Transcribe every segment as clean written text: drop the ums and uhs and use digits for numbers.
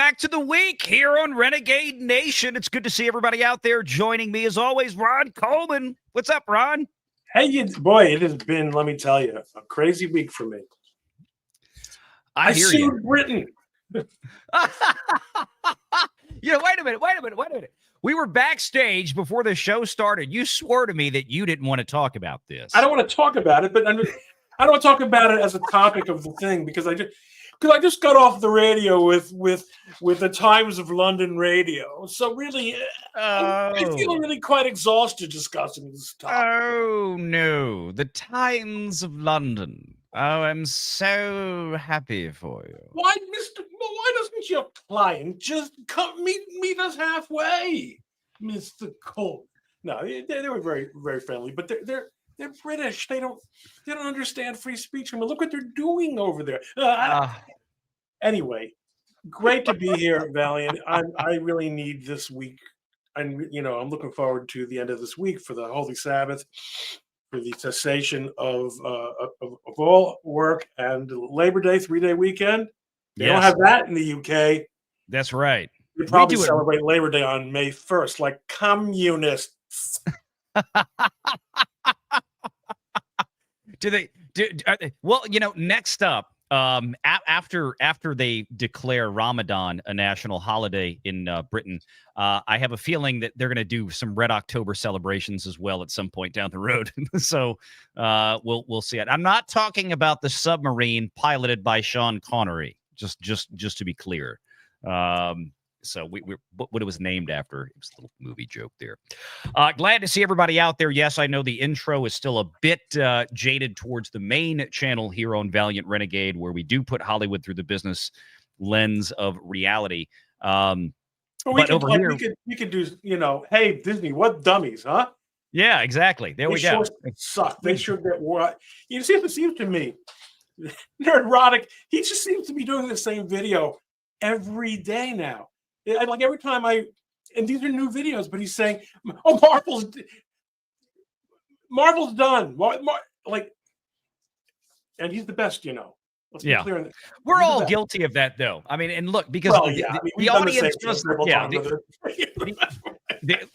back to the week here on Renegade Nation. It's good to see everybody out there joining me. As always, Ron Coleman. What's up, Ron? Hey, boy, it has been, let me tell you, a crazy week for me. I hear sued you. Britain. Wait a minute. We were backstage before the show started. You swore to me that you didn't want to talk about this. I don't want to talk about it, but I don't want to talk about it as a topic of the thing because I just got off the radio with the Times of London radio. So really, I feel really quite exhausted discussing this topic. Oh, no. The Times of London. Oh, I'm so happy for you. Why doesn't your client just come meet us halfway, Mr. Cole? No, they were very, very friendly, but they're British. They don't understand free speech. I mean, look what they're doing over there. Anyway, great to be here, Valliant. I really need this week. I'm looking forward to the end of this week for the Holy Sabbath, for the cessation of all work and Labor Day 3-day weekend. They don't have that in the UK. That's right. They probably celebrate Labor Day on May 1st, like communists. Well, next up, after they declare Ramadan a national holiday in Britain, I have a feeling that they're going to do some Red October celebrations as well at some point down the road. So we'll see it. I'm not talking about the submarine piloted by Sean Connery. Just to be clear. So what it was named after. It was a little movie joke there. Glad to see everybody out there. Yes, I know the intro is still a bit jaded towards the main channel here on Valliant Renegade, where we do put Hollywood through the business lens of reality. We could do, hey, Disney, what dummies, huh? Yeah, exactly. There we go. They suck. They sure get what. You see, it seems to me, Neurotic, he just seems to be doing the same video every day now. Like every time and these are new videos, but he's saying, "Oh, Marvel's done." And he's the best, Let's be clear. We're all guilty of that, though. I mean, and look, because the audience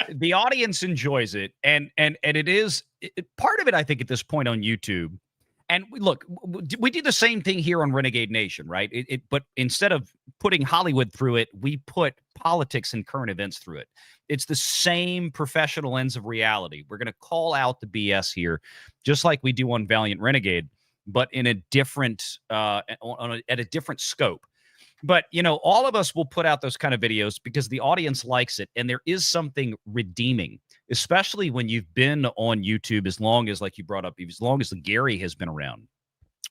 the audience enjoys it, and it is part of it. I think at this point on YouTube. And look, we do the same thing here on Renegade Nation, right? But instead of putting Hollywood through it, we put politics and current events through it. It's the same professional lens of reality. We're going to call out the BS here, just like we do on Valliant Renegade, but in a different, at a different scope. But, all of us will put out those kind of videos because the audience likes it. And there is something redeeming, especially when you've been on YouTube as long as, like you brought up, as long as Gary has been around,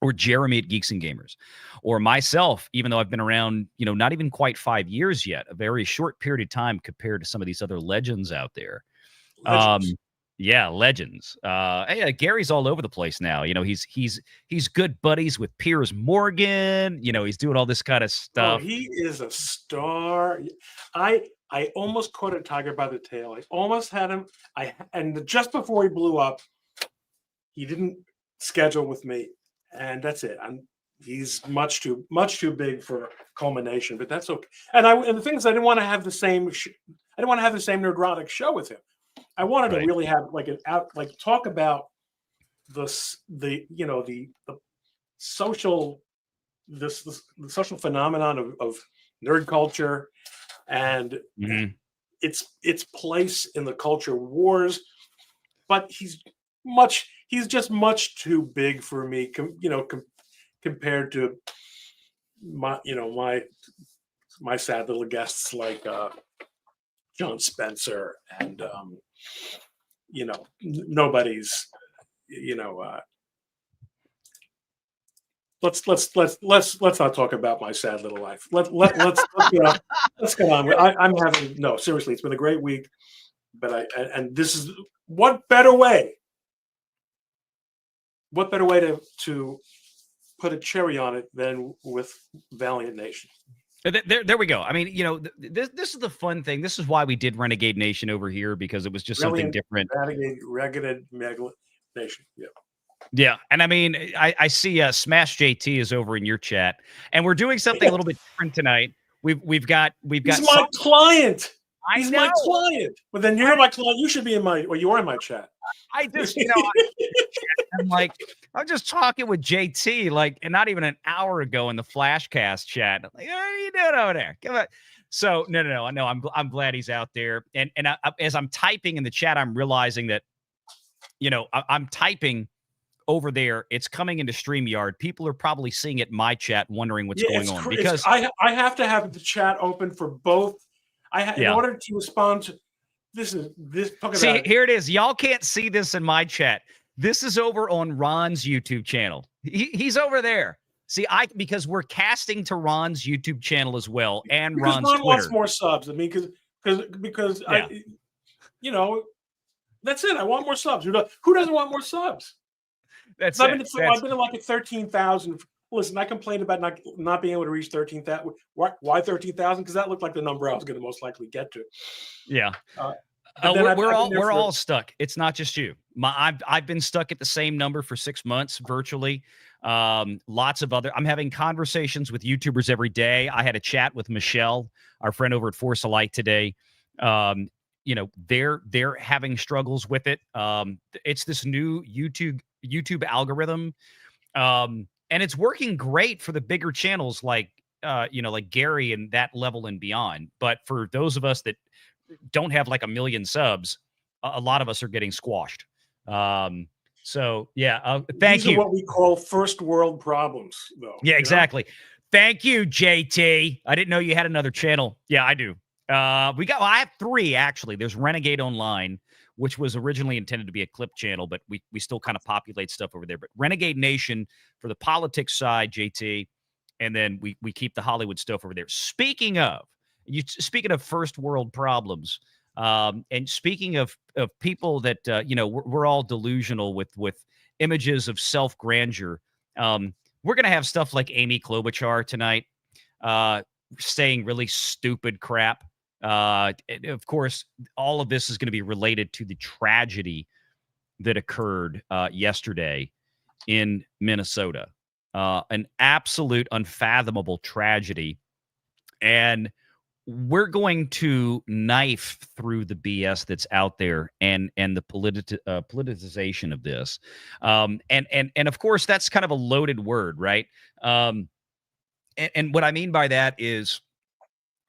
or Jeremy at Geeks and Gamers, or myself, even though I've been around, not even quite 5 years yet, a very short period of time compared to some of these other legends out there. Legends. Legends. Gary's all over the place now. He's good buddies with Piers Morgan. He's doing all this kind of stuff. Oh, he is a star. I almost caught a tiger by the tail. I almost had him. And just before he blew up, he didn't schedule with me, and that's it. He's much too big for culmination, but that's okay. And the thing is, I didn't want to have the same. I didn't want to have the same Nerdrotic show with him. I wanted to really have talk about the social social phenomenon of nerd culture and its place in the culture wars. But he's just much too big for me, compared to my sad little guests like John Spencer and nobody's let's not talk about my sad little life. Let's get on. I'm having seriously, it's been a great week, but and this is what better way to put a cherry on it than with Valliant Nation. There we go. I mean, this is the fun thing. This is why we did Renegade Nation over here, because it was just something different. Renegade Nation. Yeah. Yeah. And I mean, I see Smash JT is over in your chat, and we're doing something a little bit different tonight. We've got He's my client. I He's know. my client. But then you're my client. You should be in my, or you are in my chat. I just, I'm like, I'm just talking with JT, like, and not even an hour ago in the Flashcast chat. I'm like, what are you doing over there? Come on. So no. I know. I'm glad he's out there. And as I'm typing in the chat, I'm realizing that, I'm typing over there. It's coming into StreamYard. People are probably seeing it in my chat, wondering what's going on because I have to have the chat open for both. In order to respond to this. See, here it is. Y'all can't see this in my chat. This is over on Ron's YouTube channel. He's over there. See, because we're casting to Ron's YouTube channel as well, and because Ron's Ron Twitter. wants more subs. I mean, because that's it. I want more subs. Who doesn't want more subs? I've been at like at 13,000. Listen, I complained about not being able to reach 13,000. Why 13,000? Because that looked like the number I was going to most likely get to. Yeah. We're all stuck. It's not just you. I've been stuck at the same number for 6 months virtually. Lots of other. I'm having conversations with YouTubers every day. I had a chat with Michelle, our friend over at Force of Light today. They're having struggles with it. It's this new YouTube algorithm, and it's working great for the bigger channels like Gary and that level and beyond. But for those of us that don't have like 1 million subs, a lot of us are getting squashed. So yeah, thank you. These are what we call first world problems, though. Yeah, exactly. Thank you, JT. I didn't know you had another channel. Yeah, I do. I have 3 actually. There's Renegade Online, which was originally intended to be a clip channel, but we still kind of populate stuff over there. But Renegade Nation for the politics side, JT, and then we keep the Hollywood stuff over there. Speaking of first world problems, and speaking of people that we're all delusional with images of self grandeur. We're gonna have stuff like Amy Klobuchar tonight, saying really stupid crap. Of course, all of this is going to be related to the tragedy that occurred yesterday in Minnesota. An absolute unfathomable tragedy. And we're going to knife through the BS that's out there and the politicization of this. And of course, that's kind of a loaded word, right? And what I mean by that is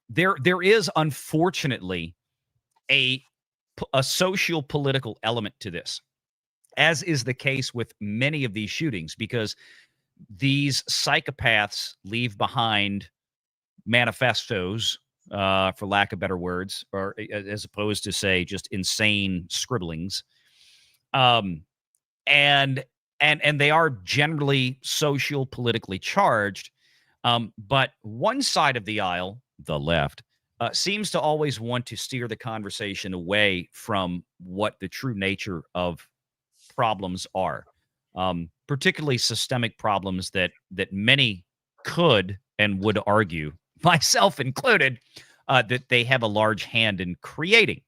there is unfortunately a socio-political element to this, as is the case with many of these shootings, because these psychopaths leave behind manifestos, for lack of better words, or as opposed to say just insane scribblings. And they are generally socio-politically charged. But one side of the aisle, the left, seems to always want to steer the conversation away from what the true nature of problems are, particularly systemic problems that many could and would argue, myself included, that they have a large hand in creating.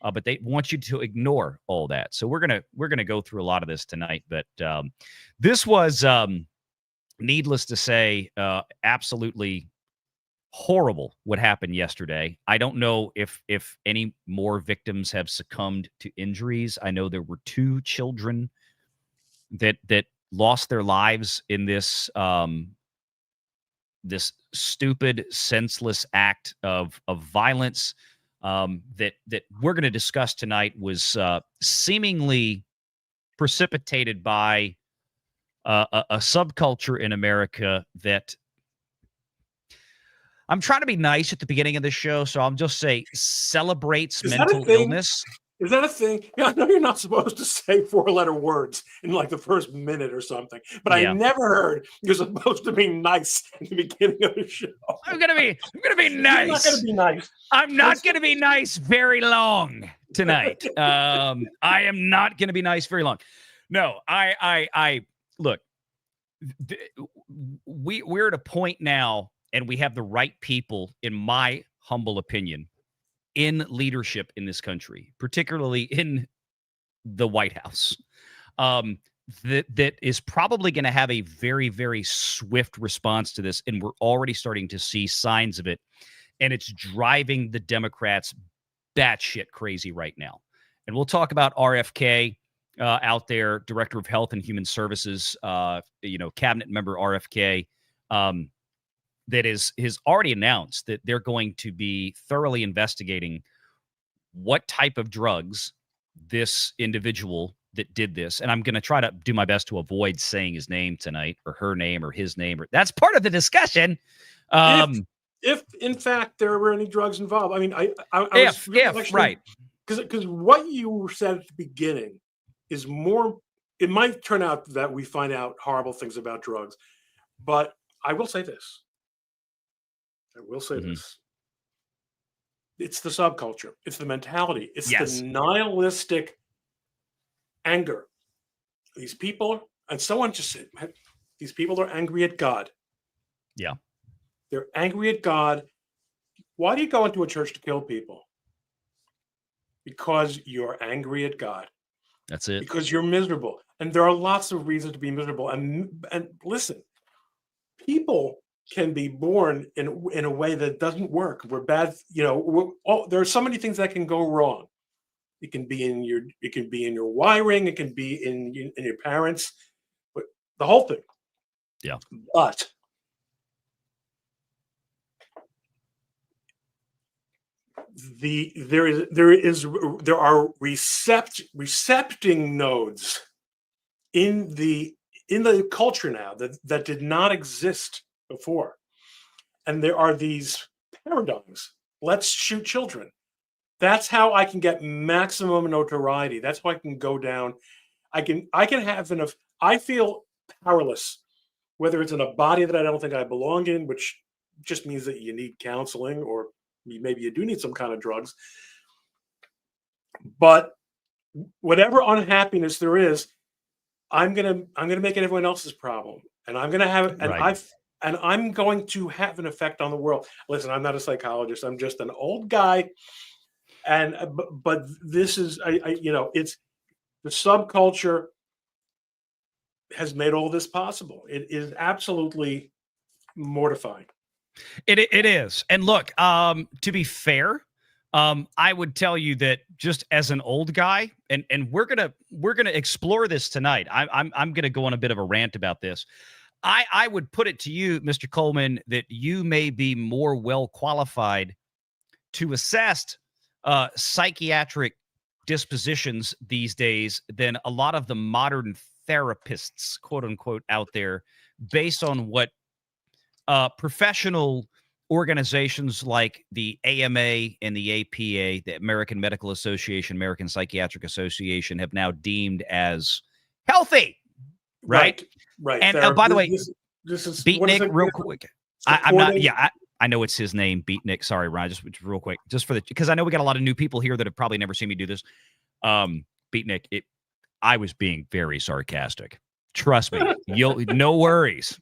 But they want you to ignore all that. So we're gonna go through a lot of this tonight. But this was, needless to say, absolutely horrible what happened yesterday. I don't know if any more victims have succumbed to injuries. I know there were 2 children that lost their lives in this this stupid, senseless act of violence that we're going to discuss tonight was seemingly precipitated by a subculture in America that, I'm trying to be nice at the beginning of the show, so I'll just say celebrates mental illness. Is that a thing? Yeah, I know you're not supposed to say 4-letter words in like the first minute or something, but I never heard you're supposed to be nice in the beginning of the show. I'm gonna be nice. You're not gonna be nice. I'm not gonna be nice very long tonight. I am not gonna be nice very long. No, I look. We're at a point now, and we have the right people, in my humble opinion, in leadership in this country, particularly in the White House, that is probably going to have a very, very swift response to this, and we're already starting to see signs of it, and it's driving the Democrats batshit crazy right now. And we'll talk about RFK out there, Director of Health and Human Services, cabinet member RFK, that has already announced that they're going to be thoroughly investigating what type of drugs this individual that did this, and I'm going to try to do my best to avoid saying his name tonight or her name or his name. That's part of the discussion. If in fact there were any drugs involved, I mean, I was actually, right, because what you said at the beginning is more. It might turn out that we find out horrible things about drugs, but I will say this. This. It's the subculture. It's the mentality. It's the nihilistic anger. These people, and someone just said, these people are angry at God. Yeah. They're angry at God. Why do you go into a church to kill people? Because you're angry at God. That's it. Because you're miserable. And there are lots of reasons to be miserable. And listen, people can be born in a way that doesn't work. We're bad, there are so many things that can go wrong. It can be in your wiring, it can be in your parents, but the whole thing. Yeah. But there are recepting nodes in the culture now that did not exist before. And there are these paradigms. Let's shoot children. That's how I can get maximum notoriety. That's how I can go down. I can have enough. I feel powerless, whether it's in a body that I don't think I belong in, which just means that you need counseling, or maybe you do need some kind of drugs. But whatever unhappiness there is, I'm gonna make it everyone else's problem, and I'm gonna have, and I'm going to have an effect on the world. Listen, I'm not a psychologist. I'm just an old guy, and but this is, it's the subculture has made all this possible. It is absolutely mortifying. It is, and look, to be fair, I would tell you that just as an old guy, and we're gonna explore this tonight. I'm gonna go on a bit of a rant about this. I would put it to you, Mr. Coleman, that you may be more well qualified to assess psychiatric dispositions these days than a lot of the modern therapists, quote unquote, out there, based on what professional organizations like the AMA and the APA, the American Medical Association, American Psychiatric Association, have now deemed as healthy. Right. And by the way, this is Beatnik, real quick. I'm not. Yeah, I know it's his name, Beatnik. Sorry, Ryan. Just real quick, just because I know we got a lot of new people here that have probably never seen me do this. Beatnik, I was being very sarcastic. Trust me. No worries.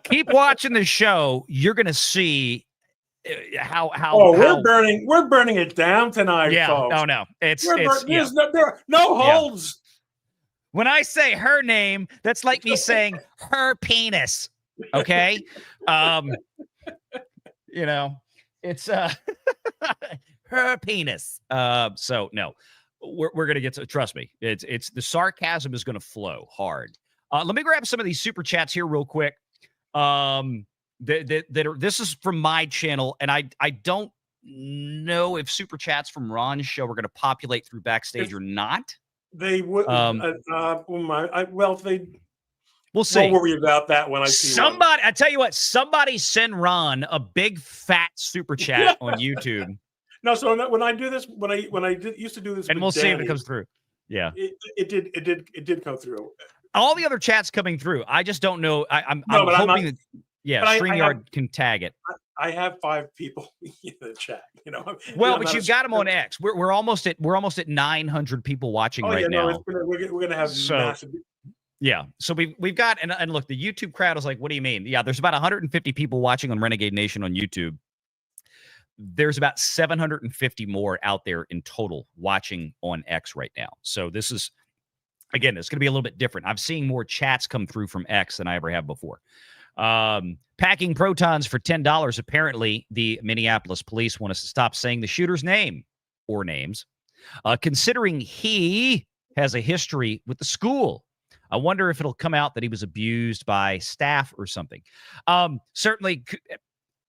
Keep watching the show. You're gonna see how. We're burning it down tonight, folks. Oh no, there's no holds. When I say her name, that's like me saying her penis. Okay, it's her penis. So no, we're gonna get to. Trust me, it's the sarcasm is gonna flow hard. Let me grab some of these super chats here real quick. This is from my channel, and I don't know if super chats from Ron's show are going to populate through backstage or not. They would. We'll see. Don't worry about that when I see somebody. I tell you what, somebody send Ron a big fat super chat on YouTube. No, so when I do this, when I used to do this, and we'll see if it comes through. Yeah, it did come through. All the other chats coming through. I just don't know. I'm hoping that StreamYard can tag it. I have 5 people in the chat. Well, but you've got them on X. We're almost at 900 people watching right now. We're gonna have massive. Yeah. So we've got and look, the YouTube crowd is like, what do you mean? Yeah, there's about 150 people watching on Renegade Nation on YouTube. There's about 750 more out there in total watching on X right now. So this is Again, it's going to be a little bit different. I'm seeing more chats come through from X than I ever have before. Packing protons for $10. Apparently, the Minneapolis police want us to stop saying the shooter's name or names, considering he has a history with the school. I wonder if it'll come out that he was abused by staff or something. Certainly,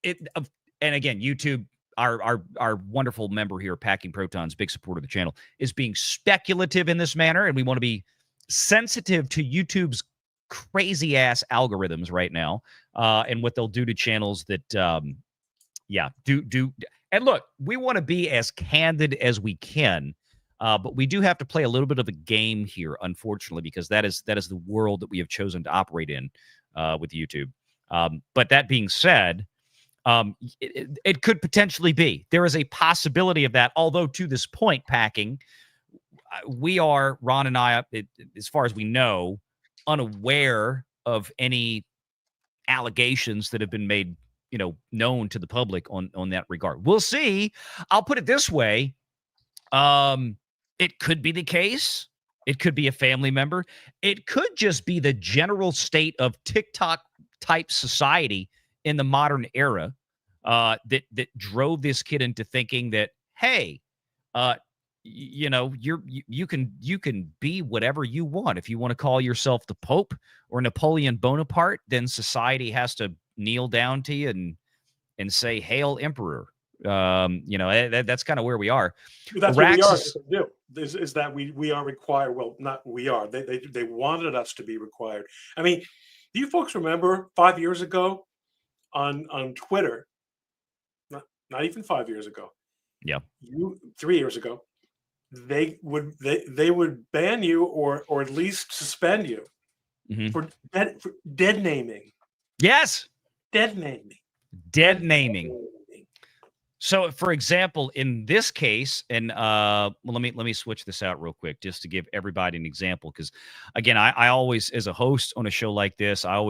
and again, YouTube, our wonderful member here, Packing Protons, big supporter of the channel, is being speculative in this manner, and we want to be sensitive to YouTube's crazy ass algorithms right now, and what they'll do to channels that, do. And look, we want to be as candid as we can, but we do have to play a little bit of a game here, unfortunately, because that is the world that we have chosen to operate in with YouTube. But that being said, it could potentially be. There is a possibility of that, although to this point, Packing, we are, Ron and I, as far as we know, unaware of any allegations that have been made, known to the public on that regard. We'll see. I'll put it this way. It could be the case. It could be a family member. It could just be the general state of TikTok type society in the modern era that drove this kid into thinking that, hey, you can be whatever you want. If you want to call yourself the Pope or Napoleon Bonaparte, then society has to kneel down to you and say, "Hail, Emperor." That's kind of where we are. That's what we are. Do is that we are required. Well, not we are. They wanted us to be required. I mean, do you folks remember 5 years ago on Twitter? Not even 5 years ago. Yeah. 3 years ago. They would ban you or at least suspend you for dead naming. Yes. Dead naming. Dead naming. So, for example, in this case, and let me switch this out real quick just to give everybody an example, because again, I always, as a host on a show like this, I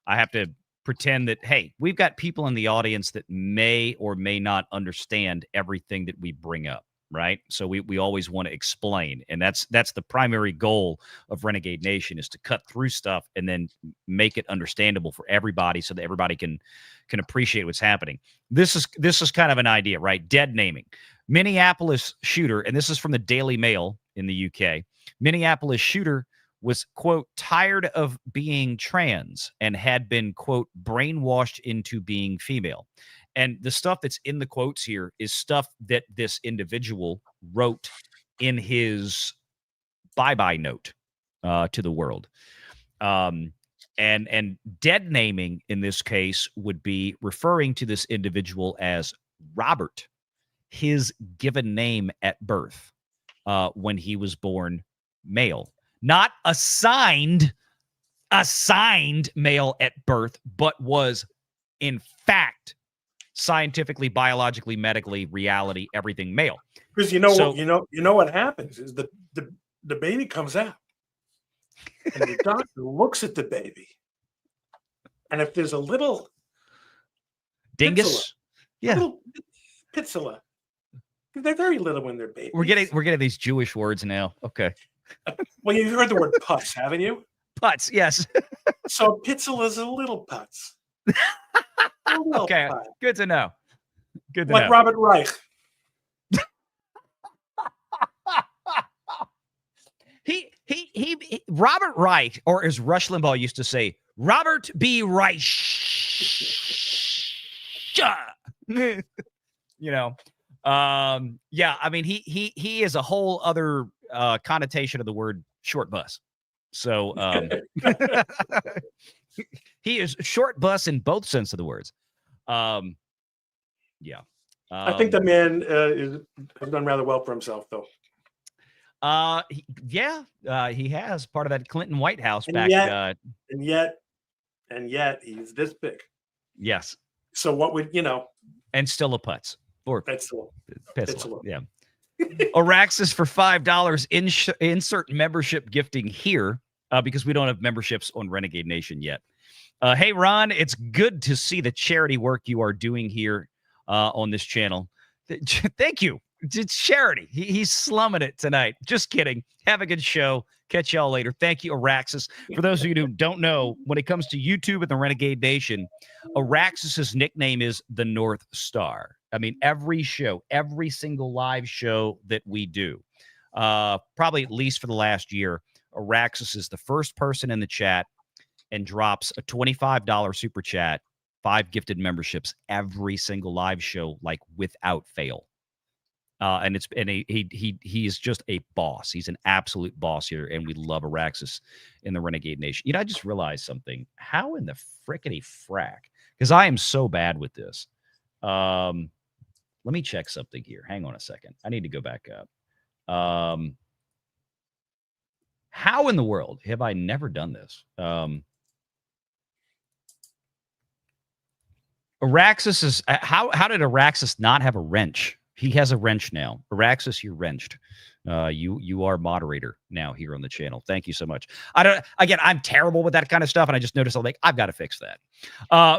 have to pretend that, hey, we've got people in the audience that may or may not understand everything that we bring up. Right. So we always want to explain. And that's the primary goal of Renegade Nation, is to cut through stuff and then make it understandable for everybody so that everybody can appreciate what's happening. This is kind of an idea, right? Dead naming. Minneapolis shooter, and this is from the Daily Mail in the UK. Minneapolis shooter was, quote, tired of being trans and had been, quote, brainwashed into being female. And the stuff that's in the quotes here is stuff that this individual wrote in his bye-bye note to the world. And dead naming in this case would be referring to this individual as Robert, his given name at birth, when he was born male. Not assigned male at birth, but was in fact scientifically, biologically, medically, reality, everything male. Because what happens is the baby comes out, and the doctor looks at the baby, and if there's a little dingus, little pitzilla, they're very little when they're babies. We're getting these Jewish words now. Okay. Well, you've heard the word putz, haven't you? Putz, yes. So pitzilla is a little putz. Okay, good to know. Good to know. Like Robert Reich. he Robert Reich, or as Rush Limbaugh used to say, Robert B. Reich. I mean, he is a whole other connotation of the word short bus. So he is short bus in both sense of the words. I think the man has done rather well for himself, though. He has, part of that Clinton White House and back. And yet he's this big. Yes. So what would And still a putz or Pitzilla. Yeah. Araxis for $5. Insert membership gifting here because we don't have memberships on Renegade Nation yet. Hey, Ron, it's good to see the charity work you are doing here on this channel. Thank you. It's charity. He's slumming it tonight. Just kidding. Have a good show. Catch y'all later. Thank you, Araxis. For those of you who don't know, when it comes to YouTube and the Renegade Nation, Araxis's nickname is the North Star. I mean, every show, every single live show that we do, probably at least for the last year, Araxis is the first person in the chat and drops a $25 super chat, 5 gifted memberships every single live show, like without fail. And he is just a boss. He's an absolute boss here, and we love Araxis in the Renegade Nation. You know, I just realized something. How in the frickety frack? Because I am so bad with this. Let me check something here. Hang on a second. I need to go back up. How in the world have I never done this? Araxis is how did Araxis not have a wrench? He has a wrench now. Araxis, you're wrenched. You are moderator now here on the channel. Thank you so much. I'm terrible with that kind of stuff, and I just noticed I've got to fix that.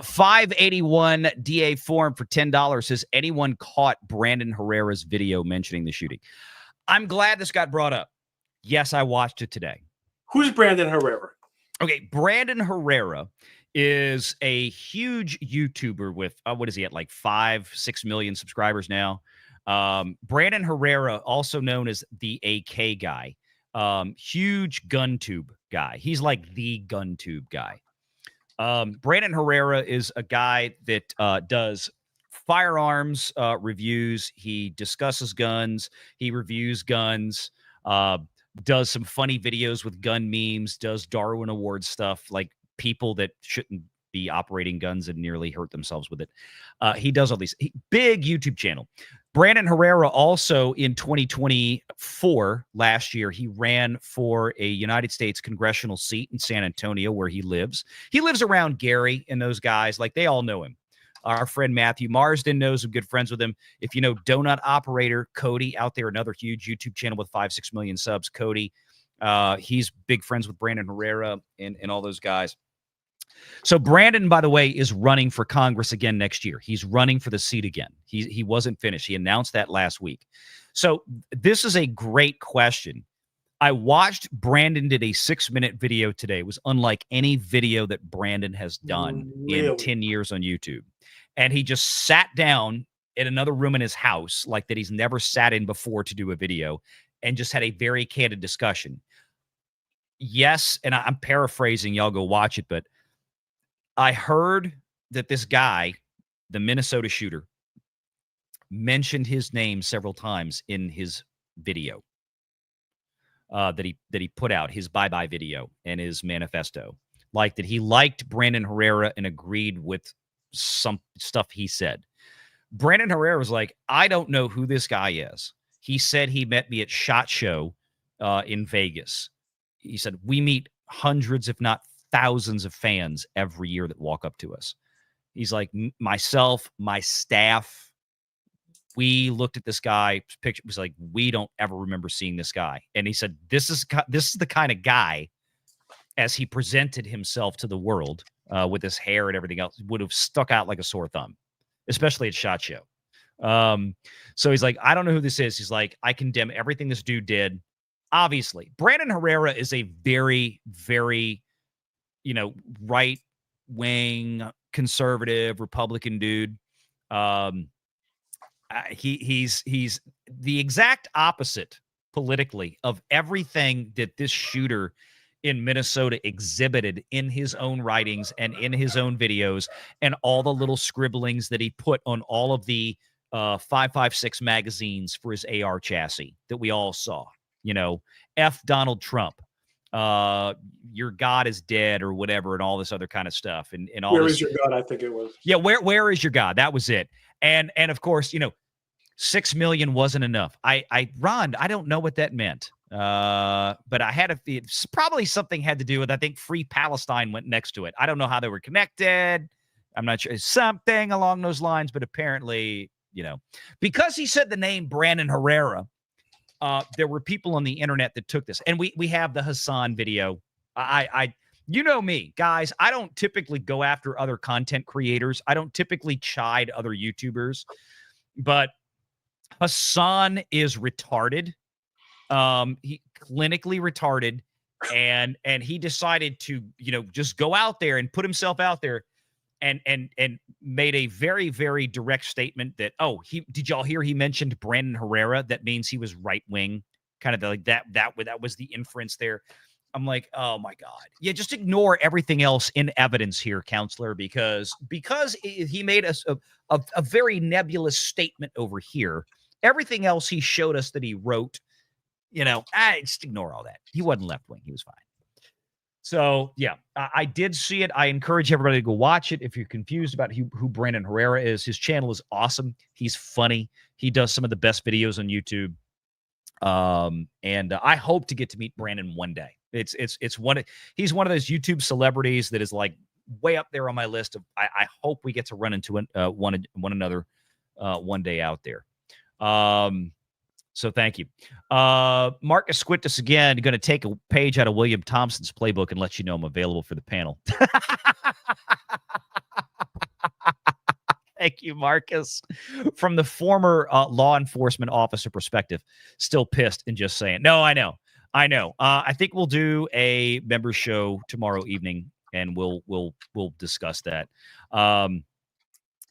581 DA Forum for $10 says, anyone caught Brandon Herrera's video mentioning the shooting? I'm glad this got brought up. Yes, I watched it today. Who's Brandon Herrera? Okay, Brandon Herrera is a huge YouTuber with, what is he at, like 5-6 million subscribers now? Brandon Herrera, also known as the AK guy, huge GunTube guy. He's like the GunTube guy. Brandon Herrera is a guy that does firearms reviews. He discusses guns. He reviews guns. Does some funny videos with gun memes. Does Darwin Award stuff, like people that shouldn't be operating guns and nearly hurt themselves with it. He does all these big YouTube channel. Brandon Herrera also in 2024, last year, he ran for a United States congressional seat in San Antonio where he lives. He lives around Gary and those guys. Like, they all know him. Our friend Matthew Marsden knows him, good friends with him. If you know Donut Operator, Cody out there, another huge YouTube channel with 5-6 million subs, Cody, he's big friends with Brandon Herrera and all those guys. So Brandon, by the way, is running for Congress again next year. He's running for the seat again. He wasn't finished. He announced that last week. So this is a great question. I watched Brandon did a 6-minute video today. It was unlike any video that Brandon has done in 10 years on YouTube. And he just sat down in another room in his house, like that he's never sat in before to do a video, and just had a very candid discussion. Yes, and I'm paraphrasing. Y'all go watch it, but I heard that this guy, the Minnesota shooter, mentioned his name several times in his video that he put out, his bye-bye video and his manifesto. Like that he liked Brandon Herrera and agreed with some stuff he said. Brandon Herrera was like, I don't know who this guy is. He said he met me at SHOT Show in Vegas. He said, we meet hundreds, if not thousands of fans every year that walk up to us. He's like, myself, my staff, we looked at this guy picture. It was like, we don't ever remember seeing this guy. And he said, this is the kind of guy, as he presented himself to the world with his hair and everything else, would have stuck out like a sore thumb, especially at SHOT Show. So he's like, I don't know who this is. He's like, I condemn everything this dude did. Obviously, Brandon Herrera is a very, very, right-wing, conservative, Republican dude. He's the exact opposite politically of everything that this shooter in Minnesota exhibited in his own writings and in his own videos, and all the little scribblings that he put on all of the 556 magazines for his AR chassis that we all saw. F Donald Trump, your God is dead, or whatever, and all this other kind of stuff. And all Where this, is your God? I think it was. Yeah, where is your God? That was it. And of course, 6 million wasn't enough. Ron, I don't know what that meant. But I had it's probably something had to do with, I think Free Palestine went next to it. I don't know how they were connected. I'm not sure. Something along those lines, but apparently, because he said the name Brandon Herrera, there were people on the internet that took this. And we have the Hassan video. You know me, guys, I don't typically go after other content creators. I don't typically chide other YouTubers, but Hassan is retarded. He clinically retarded, and he decided to, just go out there and put himself out there and made a very, very direct statement that, did y'all hear he mentioned Brandon Herrera? That means he was right wing, kind of like that. That was the inference there. I'm like, oh my God. Yeah, just ignore everything else in evidence here, counselor, because he made a very nebulous statement over here. Everything else he showed us that he wrote, just ignore all that. He wasn't left wing. He was fine. So, yeah, I did see it. I encourage everybody to go watch it. If you're confused about who Brandon Herrera is, his channel is awesome. He's funny. He does some of the best videos on YouTube. And I hope to get to meet Brandon one day. He's one of those YouTube celebrities that is like way up there on my list of, I hope we get to run into one another one day out there. So thank you. Marcus Quintus again, going to take a page out of William Thompson's playbook and let you know I'm available for the panel. Thank you, Marcus. From the former law enforcement officer perspective, still pissed and just saying, no, I know. I think we'll do a member show tomorrow evening, and we'll discuss that.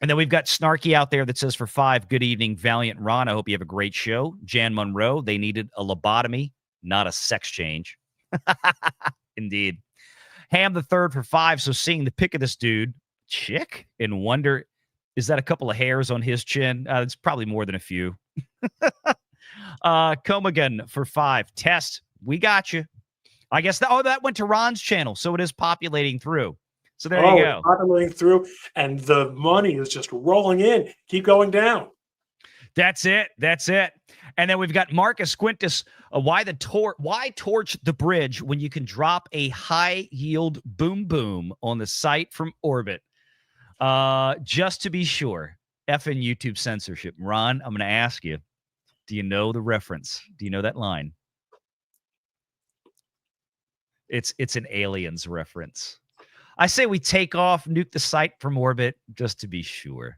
And then we've got Snarky out there that says for 5, good evening, Valliant Ron. I hope you have a great show. Jan Monroe, they needed a lobotomy, not a sex change. Indeed. Ham the Third for 5. So seeing the pic of this dude, chick, and wonder, is that a couple of hairs on his chin? It's probably more than a few. Comagan for 5. Test, we got you. I guess that went to Ron's channel, so it is populating through. So there you go. Populating through, and the money is just rolling in. Keep going down. That's it. And then we've got Marcus Quintus. Why torch the bridge when you can drop a high yield boom on the site from orbit? Just to be sure. Effing YouTube censorship. Ron, I'm going to ask you, do you know the reference? Do you know that line? It's an Aliens reference. I say we take off, nuke the site from orbit, just to be sure.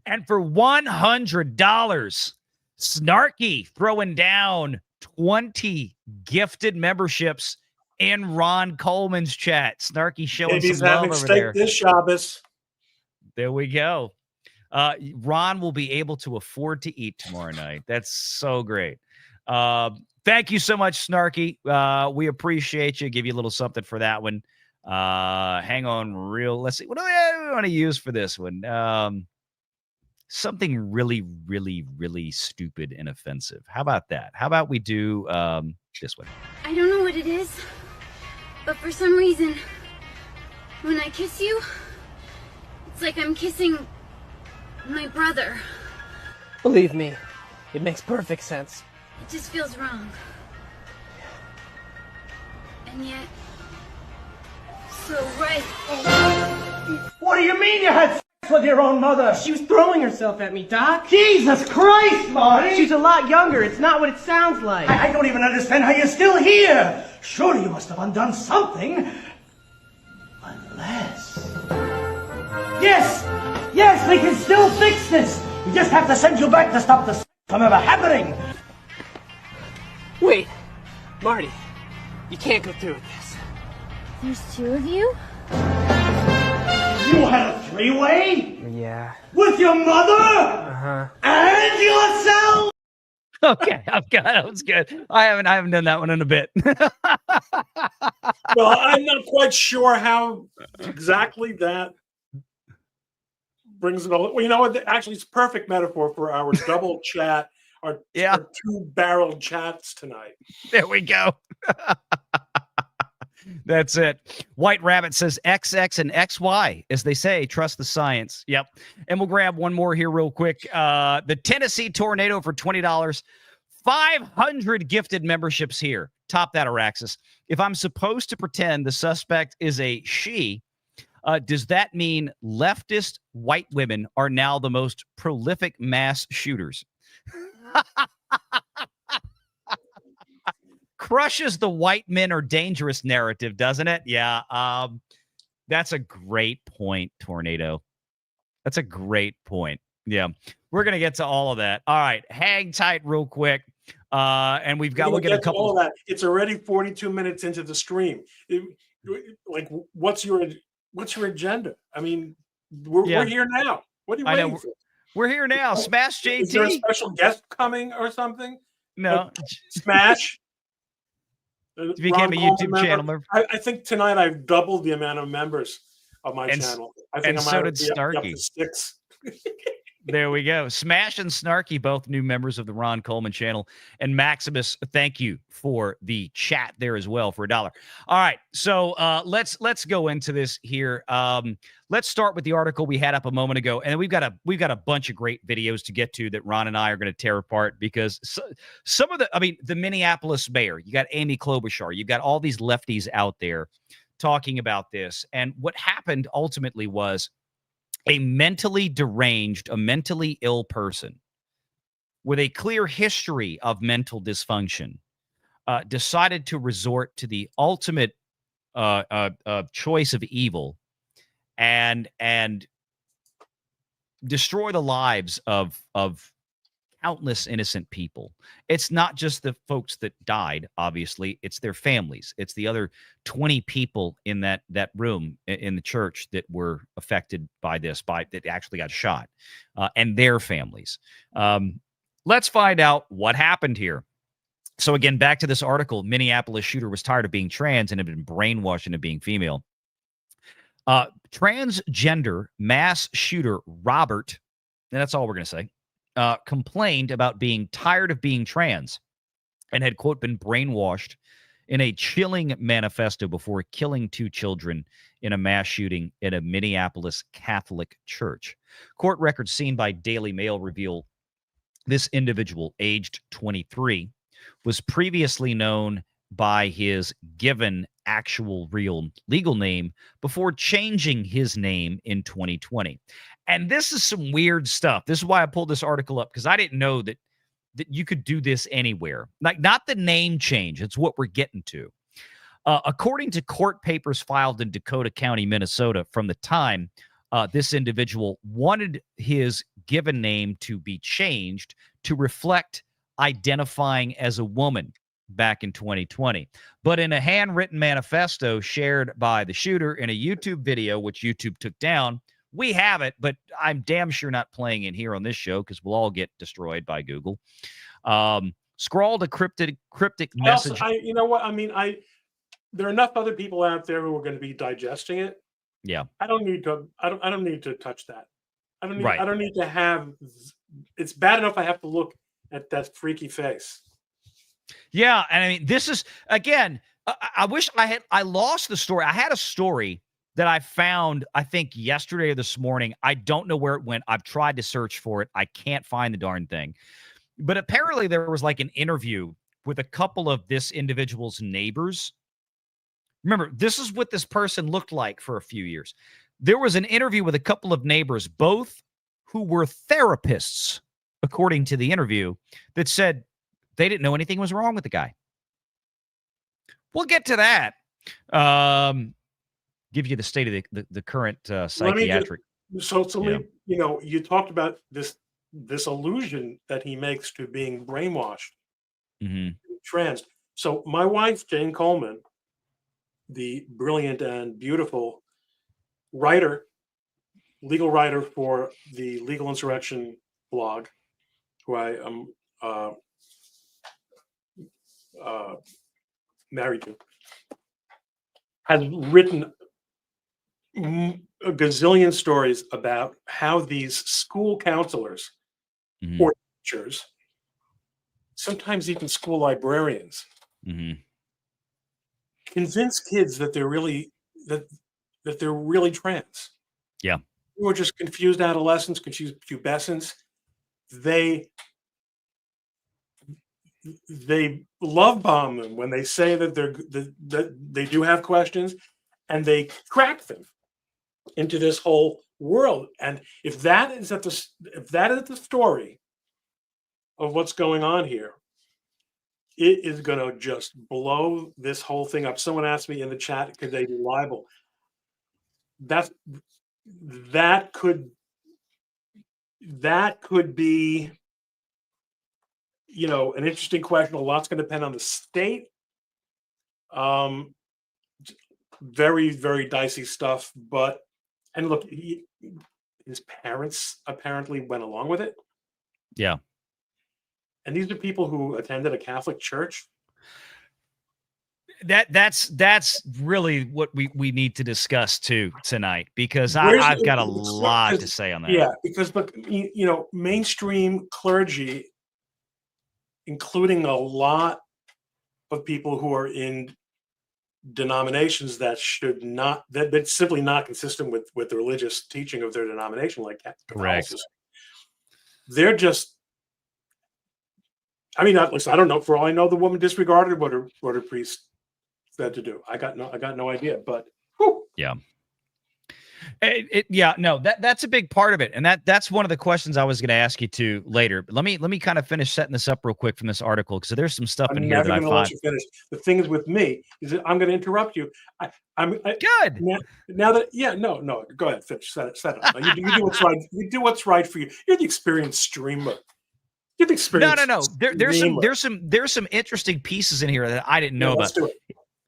And for $100, Snarky throwing down 20 gifted memberships in Ron Coleman's chat. Snarky showing some love over there. This Shabbos. There we go. Ron will be able to afford to eat tomorrow night. That's so great. Thank you so much, Snarky. We appreciate you. Give you a little something for that one. Hang on let's see. What do we want to use for this one? Something really, really, really stupid and offensive. How about that? How about we do this one? I don't know what it is, but for some reason, when I kiss you, it's like I'm kissing my brother. Believe me, it makes perfect sense. It just feels wrong. And yet, so right. What do you mean you had sex with your own mother? She was throwing herself at me, Doc. Jesus Christ, Marty! She's a lot younger. It's not what it sounds like. I don't even understand how you're still here. Surely you must have undone something. Unless... Yes, we can still fix this. We just have to send you back to stop the sex from ever happening. Wait, Marty, you can't go through with this. There's 2 of you? You had a 3-way? Yeah. With your mother? Uh-huh. And yourself? Okay, that was good. I haven't done that one in a bit. Well, I'm not quite sure how exactly that brings it all. Well, you know what? Actually, it's a perfect metaphor for our double chat, our 2-barreled chats tonight. There we go. That's it. White Rabbit says XX and XY. As they say, trust the science. Yep. And we'll grab one more here real quick. The Tennessee Tornado for $20. 500 gifted memberships here. Top that, Araxis. If I'm supposed to pretend the suspect is a she, does that mean leftist white women are now the most prolific mass shooters? Crushes the white men are dangerous narrative, doesn't it? Yeah. That's a great point, Tornado. That's a great point. Yeah. We're going to get to all of that. All right. Hang tight real quick. And we'll get a get to couple all of that. It's already 42 minutes into the stream. Like, what's your agenda? I mean, we're here now. What are you I know waiting for? we're here now. Smash JT. Is there a special guest coming or something? No. Smash. Became a YouTube Coleman channel member. I think tonight I've doubled the amount of members of my channel. I think and I might so have did be up Snarky. to 6. There we go. Smash and Snarky, both new members of the Ron Coleman channel. And Maximus, thank you for the chat there as well for $1. All right, so let's go into this here. Let's start with the article we had up a moment ago, and then we've got a bunch of great videos to get to that Ron and I are going to tear apart because some of the Minneapolis mayor, you got Amy Klobuchar, you've got all these lefties out there talking about this, and what happened ultimately was a mentally deranged, a mentally ill person with a clear history of mental dysfunction decided to resort to the ultimate choice of evil and destroy the lives of countless innocent people. It's not just the folks that died, obviously. It's their families. It's the other 20 people in that room in the church that were affected by this, that actually got shot, and their families. Let's find out what happened here. So again, back to this article, Minneapolis shooter was tired of being trans and had been brainwashed into being female. Transgender mass shooter Robert, and that's all we're going to say, complained about being tired of being trans and had, quote, been brainwashed in a chilling manifesto before killing 2 children in a mass shooting in a Minneapolis Catholic church. Court records seen by Daily Mail reveal this individual, aged 23, was previously known by his given actual real legal name before changing his name in 2020. And this is some weird stuff. This is why I pulled this article up, because I didn't know that you could do this anywhere. Like, not the name change. It's what we're getting to. According to court papers filed in Dakota County, Minnesota, from the time this individual wanted his given name to be changed to reflect identifying as a woman back in 2020. But in a handwritten manifesto shared by the shooter in a YouTube video, which YouTube took down, we have it, but I'm damn sure not playing it here on this show because we'll all get destroyed by Google. Scrawled a cryptic message. You know what? I mean, there are enough other people out there who are going to be digesting it. Yeah. I don't need to touch that. I don't need, Right. I don't need to have, it's bad enough I have to look at that freaky face. Yeah. And I mean, this is, again, I wish I lost the story. I had a story that I found, I think yesterday or this morning. I don't know where it went. I've tried to search for it. I can't find the darn thing. But apparently there was like an interview with a couple of this individual's neighbors. Remember, this is what this person looked like for a few years. There was an interview with a couple of neighbors, both who were therapists, according to the interview, that said they didn't know anything was wrong with the guy. We'll get to that. Give you the state of the current psychiatric. You talked about this illusion that he makes to being brainwashed, trans. So my wife, Jane Coleman, the brilliant and beautiful legal writer for the Legal Insurrection blog, who I am married to, has written a gazillion stories about how these school counselors or teachers, sometimes even school librarians, convince kids that they're really trans. Yeah. Who are just confused adolescents, confused pubescents. They love bomb them when they say that that they do have questions, and they crack them into this whole world. And if that is the story of what's going on here, it is going to just blow this whole thing up. Someone asked me in the chat, could they be liable? that could be, an interesting question. A lot's going to depend on the state. Very, very dicey stuff. And look, his parents apparently went along with it. Yeah. And these are people who attended a Catholic church. That's really what we need to discuss too tonight, because Where's I've got a the- lot to 'cause- say on that. Yeah, because look, mainstream clergy, including a lot of people who are in denominations that should not, that's simply not consistent with the religious teaching of their denomination, like Catholicism. They're just, listen, I don't know. For all I know, the woman disregarded what her priest said to do. I got no idea, but whew. Yeah. That's a big part of it, and that's one of the questions I was going to ask you to later. But let me kind of finish setting this up real quick from this article, because there's some stuff in here that I Never gonna find let you finish. The thing is with me is that I'm going to interrupt you. good. Now that no, go ahead, finish. Set it up. You do what's right. You do what's right for you. You're the experienced streamer. You're the experienced. No. There's some interesting pieces in here that I didn't know about. Let's do it.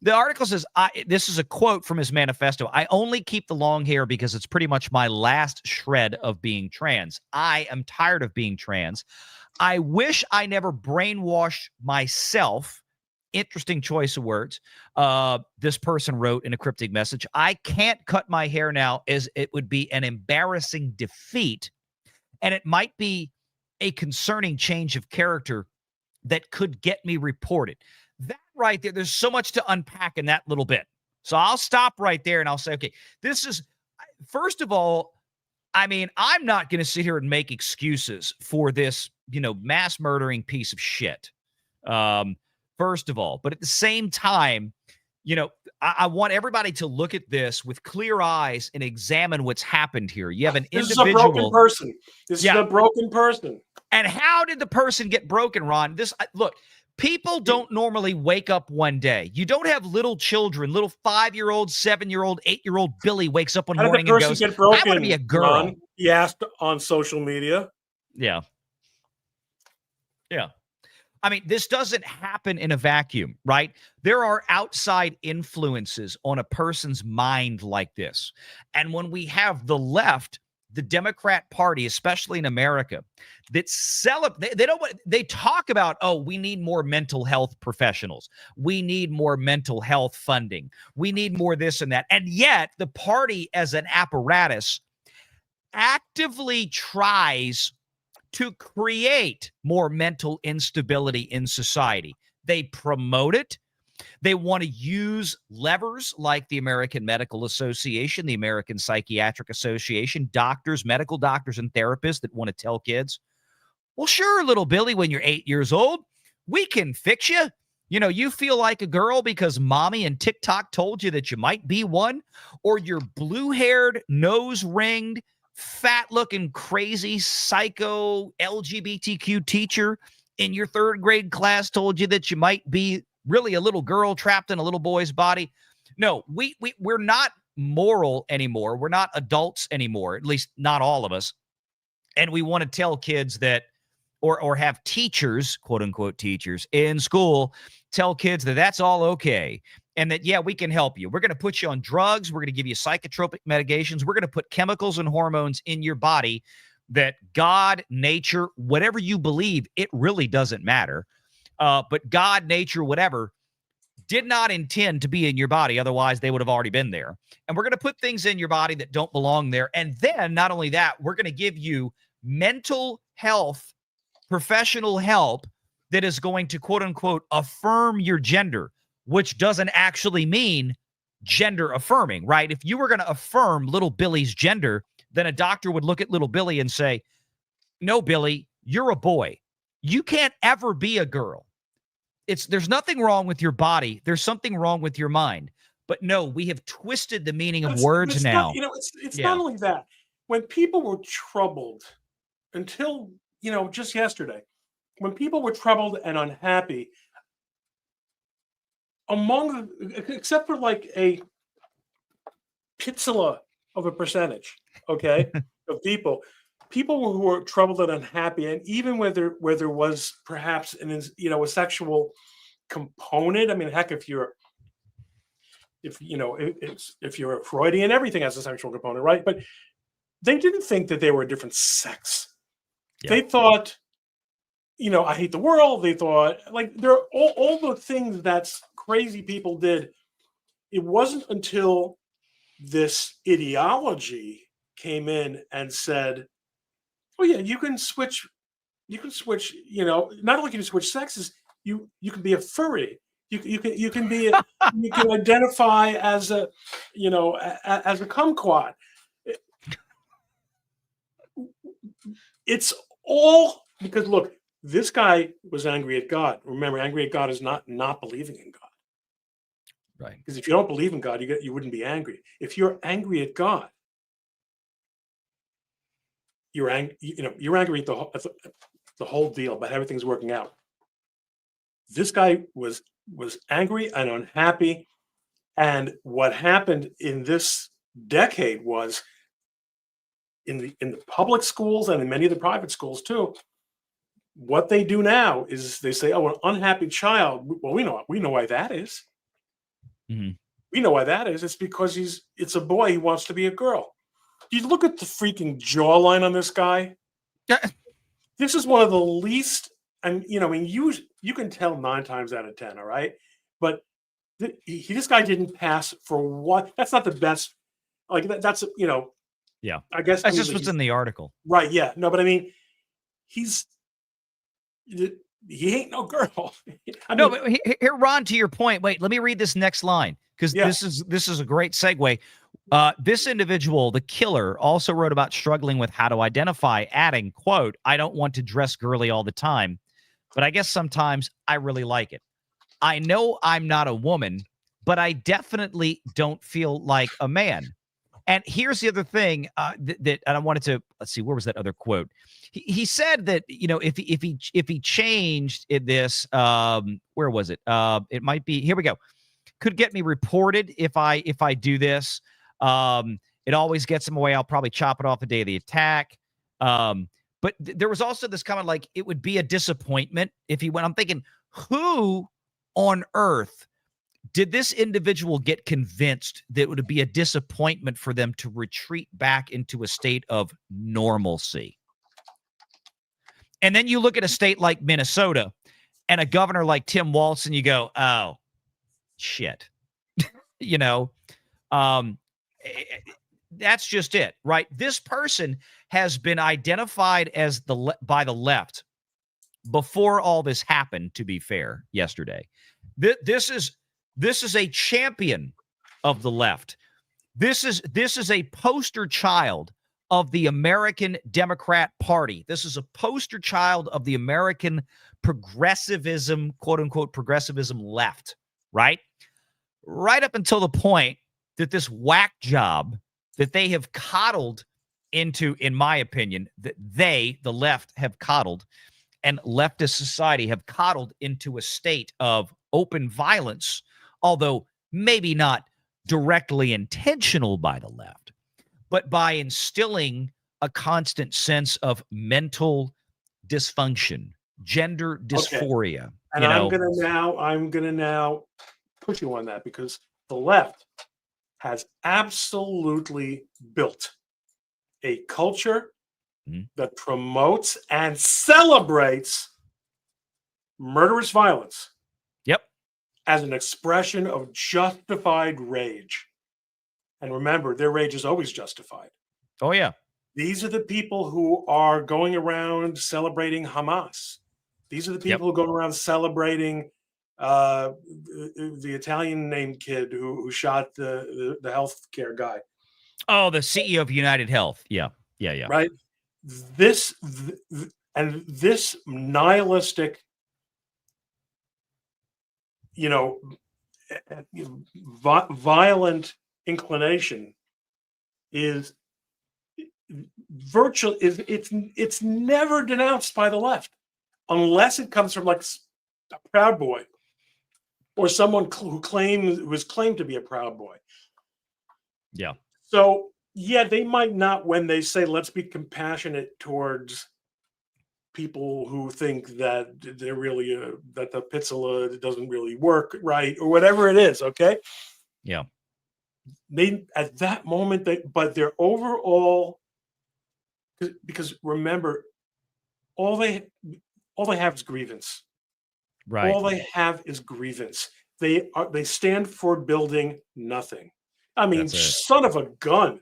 The article says, this is a quote from his manifesto. I only keep the long hair because it's pretty much my last shred of being trans. I am tired of being trans. I wish I never brainwashed myself. Interesting choice of words. This person wrote in a cryptic message. I can't cut my hair now, as it would be an embarrassing defeat, and it might be a concerning change of character that could get me reported. That right there, there's so much to unpack in that little bit. So I'll stop right there and I'll say, okay, this is, first of all, I'm not going to sit here and make excuses for this, mass murdering piece of shit. First of all, but at the same time, I want everybody to look at this with clear eyes and examine what's happened here. You have an individual. This is a broken person. This is a broken person. And how did the person get broken, Ron? Look. People don't normally wake up one day. You don't have little children, little 5-year-old, 7-year-old, 8-year-old Billy wakes up one morning and goes, I want to be a girl. Ron, he asked on social media. Yeah. This doesn't happen in a vacuum, right? There are outside influences on a person's mind like this. And when we have the left, the Democrat Party, especially in America, that they talk about, we need more mental health professionals. We need more mental health funding. We need more this and that. And yet the party as an apparatus actively tries to create more mental instability in society. They promote it. They want to use levers like the American Medical Association, the American Psychiatric Association, doctors, medical doctors, and therapists that want to tell kids, well, sure, little Billy, when you're 8 years old, we can fix you. You feel like a girl because mommy and TikTok told you that you might be one, or your blue-haired, nose-ringed, fat-looking, crazy, psycho LGBTQ teacher in your 3rd grade class told you that you might be really a little girl trapped in a little boy's body. No, we're not moral anymore. We're not adults anymore, at least not all of us. And we want to tell kids that, or have teachers, quote unquote teachers in school, tell kids that that's all okay. And that, yeah, we can help you. We're going to put you on drugs. We're going to give you psychotropic medications. We're going to put chemicals and hormones in your body that God, nature, whatever you believe, it really doesn't matter. But God, nature, whatever, did not intend to be in your body. Otherwise, they would have already been there. And we're going to put things in your body that don't belong there. And then not only that, we're going to give you mental health, professional help that is going to, quote unquote, affirm your gender, which doesn't actually mean gender affirming, right? If you were going to affirm little Billy's gender, then a doctor would look at little Billy and say, no, Billy, you're a boy. You can't ever be a girl. There's nothing wrong with your body. There's something wrong with your mind. But no, we have twisted the meaning of words now. It's not only that. When people were troubled until, just yesterday, when people were troubled and unhappy, except for like a pizzilla of a percentage, okay, of people, people who were troubled and unhappy, and even where there was perhaps a sexual component. I mean, heck, if you're a Freudian, everything has a sexual component, right? But they didn't think that they were a different sex. Yeah. They thought, I hate the world. They thought, like, there are all the things that crazy people did. It wasn't until this ideology came in and said, oh yeah, you can switch, not only can you switch sexes, you can be a furry. You can be you can identify as as a kumquat. It's all because, look, this guy was angry at God. Remember, angry at God is not believing in God. Right. Because if you don't believe in God, you wouldn't be angry. If you're angry at God, you're angry. You're angry at the whole deal about how everything's working out. This guy was angry and unhappy, and what happened in this decade was in the public schools and in many of the private schools too. What they do now is they say, "Oh, an unhappy child." Well, we know why that is. Mm-hmm. We know why that is. It's because it's a boy. He wants to be a girl. You look at the freaking jawline on this guy. This is one of the least, and you can tell 9 times out of 10. All right, but this guy didn't pass for what? That's not the best. Like that's Yeah. I guess That's just what's in the article. Right. Yeah. No, but I mean, he ain't no girl. But here, Ron, to your point. Wait, let me read this next line because Yeah. this is a great segue. This individual, the killer, also wrote about struggling with how to identify, adding, quote, "I don't want to dress girly all the time, but I guess sometimes I really like it. I know I'm not a woman, but I definitely don't feel like a man." And here's the other thing that and I wanted to, let's see, where was that other quote? He said that, if he changed this, where was it? It might be, here we go. Could get me reported if I do this. It always gets him away. I'll probably chop it off the day of the attack. But there was also this comment like it would be a disappointment if he went. I'm thinking, who on earth did this individual get convinced that it would be a disappointment for them to retreat back into a state of normalcy? And then you look at a state like Minnesota and a governor like Tim Walz, and you go, oh, shit. That's just it, right? This person has been identified as by the left before all this happened, to be fair, yesterday. This is a champion of the left. This is a poster child of the American Democrat Party. This is a poster child of the American progressivism, quote unquote, progressivism left, right? Right up until the point that this whack job that they have coddled into, in my opinion, that they, the left, have coddled, and leftist society have coddled into a state of open violence, although maybe not directly intentional by the left, but by instilling a constant sense of mental dysfunction, gender dysphoria. Okay. And I'm gonna now push you on that, because the left has absolutely built a culture that promotes and celebrates murderous violence. Yep. As an expression of justified rage. And remember, their rage is always justified. Oh, yeah. These are the people who are going around celebrating Hamas. These are the people who go around celebrating the Italian named kid who shot the healthcare guy. Oh, the CEO of United Health. Yeah. Right. This nihilistic, violent inclination is virtually it's never denounced by the left unless it comes from like a Proud Boy or someone who is claimed to be a Proud Boy. Yeah. So Yeah, they might not when they say let's be compassionate towards people who think that they're really that the pizzola doesn't really work right or whatever it is. Okay, Yeah. they at that moment but their overall because remember all they all they have is grievance. Right. All they have is grievance. They stand for building nothing. I mean, That's it. son of a gun.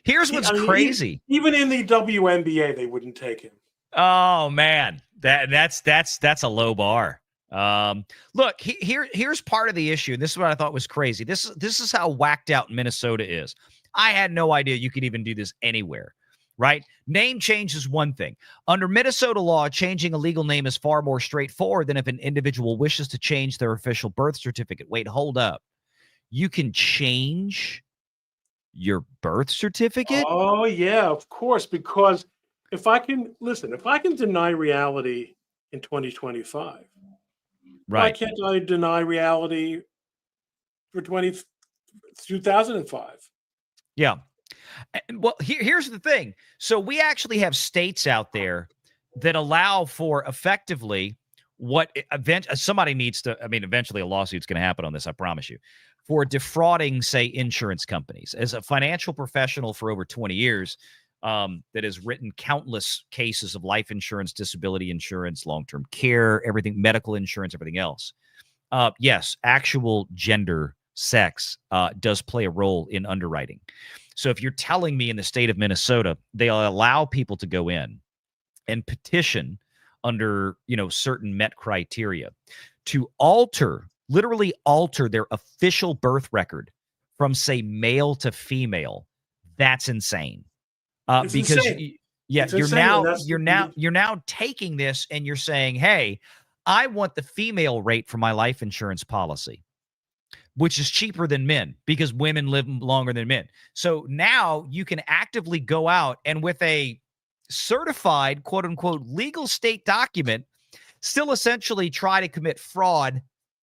Here's what's I mean, crazy. even in the WNBA, they wouldn't take him. Oh man, that's a low bar. Look, here's part of the issue, and this is what I thought was crazy. This is how whacked out Minnesota is. I had no idea you could even do this anywhere, right? Name change is one thing. Under Minnesota law, changing a legal name is far more straightforward than if an individual wishes to change their official birth certificate. Wait, hold up. You can change your birth certificate? Oh yeah, of course. Because if I can deny reality in 2025, why Right. can't I deny reality for 2005? Yeah. Well, here's the thing. So we actually have states out there that allow for effectively what somebody needs to. I mean, eventually a lawsuit's going to happen on this. I promise you. For defrauding, say, insurance companies. As a financial professional for over 20 years, that has written countless cases of life insurance, disability insurance, long-term care, everything, medical insurance, everything else. Yes, actual gender, sex does play a role in underwriting. So if you're telling me in the state of Minnesota, they'll allow people to go in and petition under, certain met criteria to literally alter their official birth record from, say, male to female. That's insane. It's Because insane. yeah, It's insane, and that's you're now taking this and you're saying, hey, I want the female rate for my life insurance policy, which is cheaper than men because women live longer than men. So now you can actively go out and with a certified, quote unquote, legal state document, still essentially try to commit fraud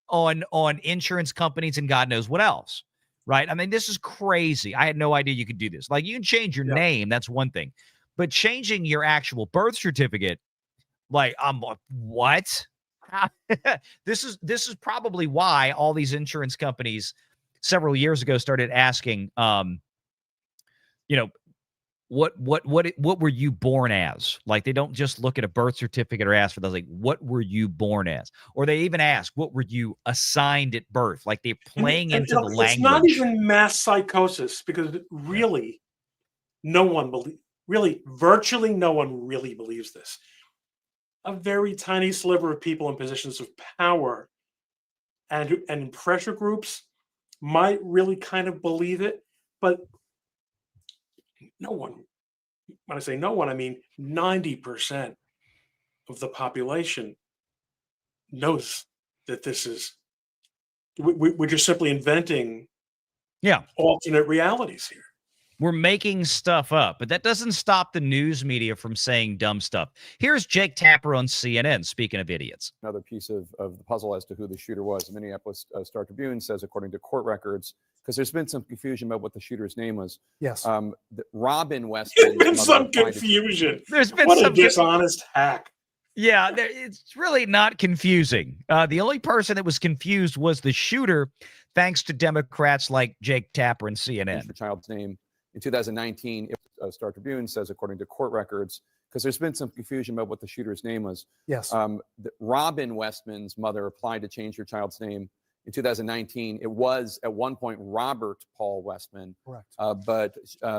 on insurance companies and God knows what else. Right. I mean, this is crazy. I had no idea you could do this. Like, you can change your yeah. name. That's one thing. But changing your actual birth certificate, like, I'm like, what? This is probably why all these insurance companies several years ago started asking, what were you born as? Like, they don't just look at a birth certificate or ask for those. Like, what were you born as? Or they even ask, what were you assigned at birth? Like, they're playing into the It's not language. even mass psychosis because really, virtually no one really believes this. A very tiny sliver of people in positions of power and in pressure groups might really kind of believe it, but no one. When I say no one, I mean 90% of the population knows that this is. We're just simply inventing Yeah. alternate realities here. We're making stuff up, but that doesn't stop the news media from saying dumb stuff. Here's Jake Tapper on CNN, speaking of idiots. Another piece of the puzzle as to who the shooter was. The Minneapolis Star Tribune says, according to court records, because there's been some confusion about what the shooter's name was. Yes. Robin Weston. There's been some confusion. There's been What some a dishonest hack. Yeah, it's really not confusing. The only person that was confused was the shooter, thanks to Democrats like Jake Tapper and CNN. The child's name in 2019, Star Tribune says, according to court records, because there's been some confusion about what the shooter's name was. Yes. Robin Westman's mother applied to change her child's name in 2019. It was at one point Robert Paul Westman. Correct. But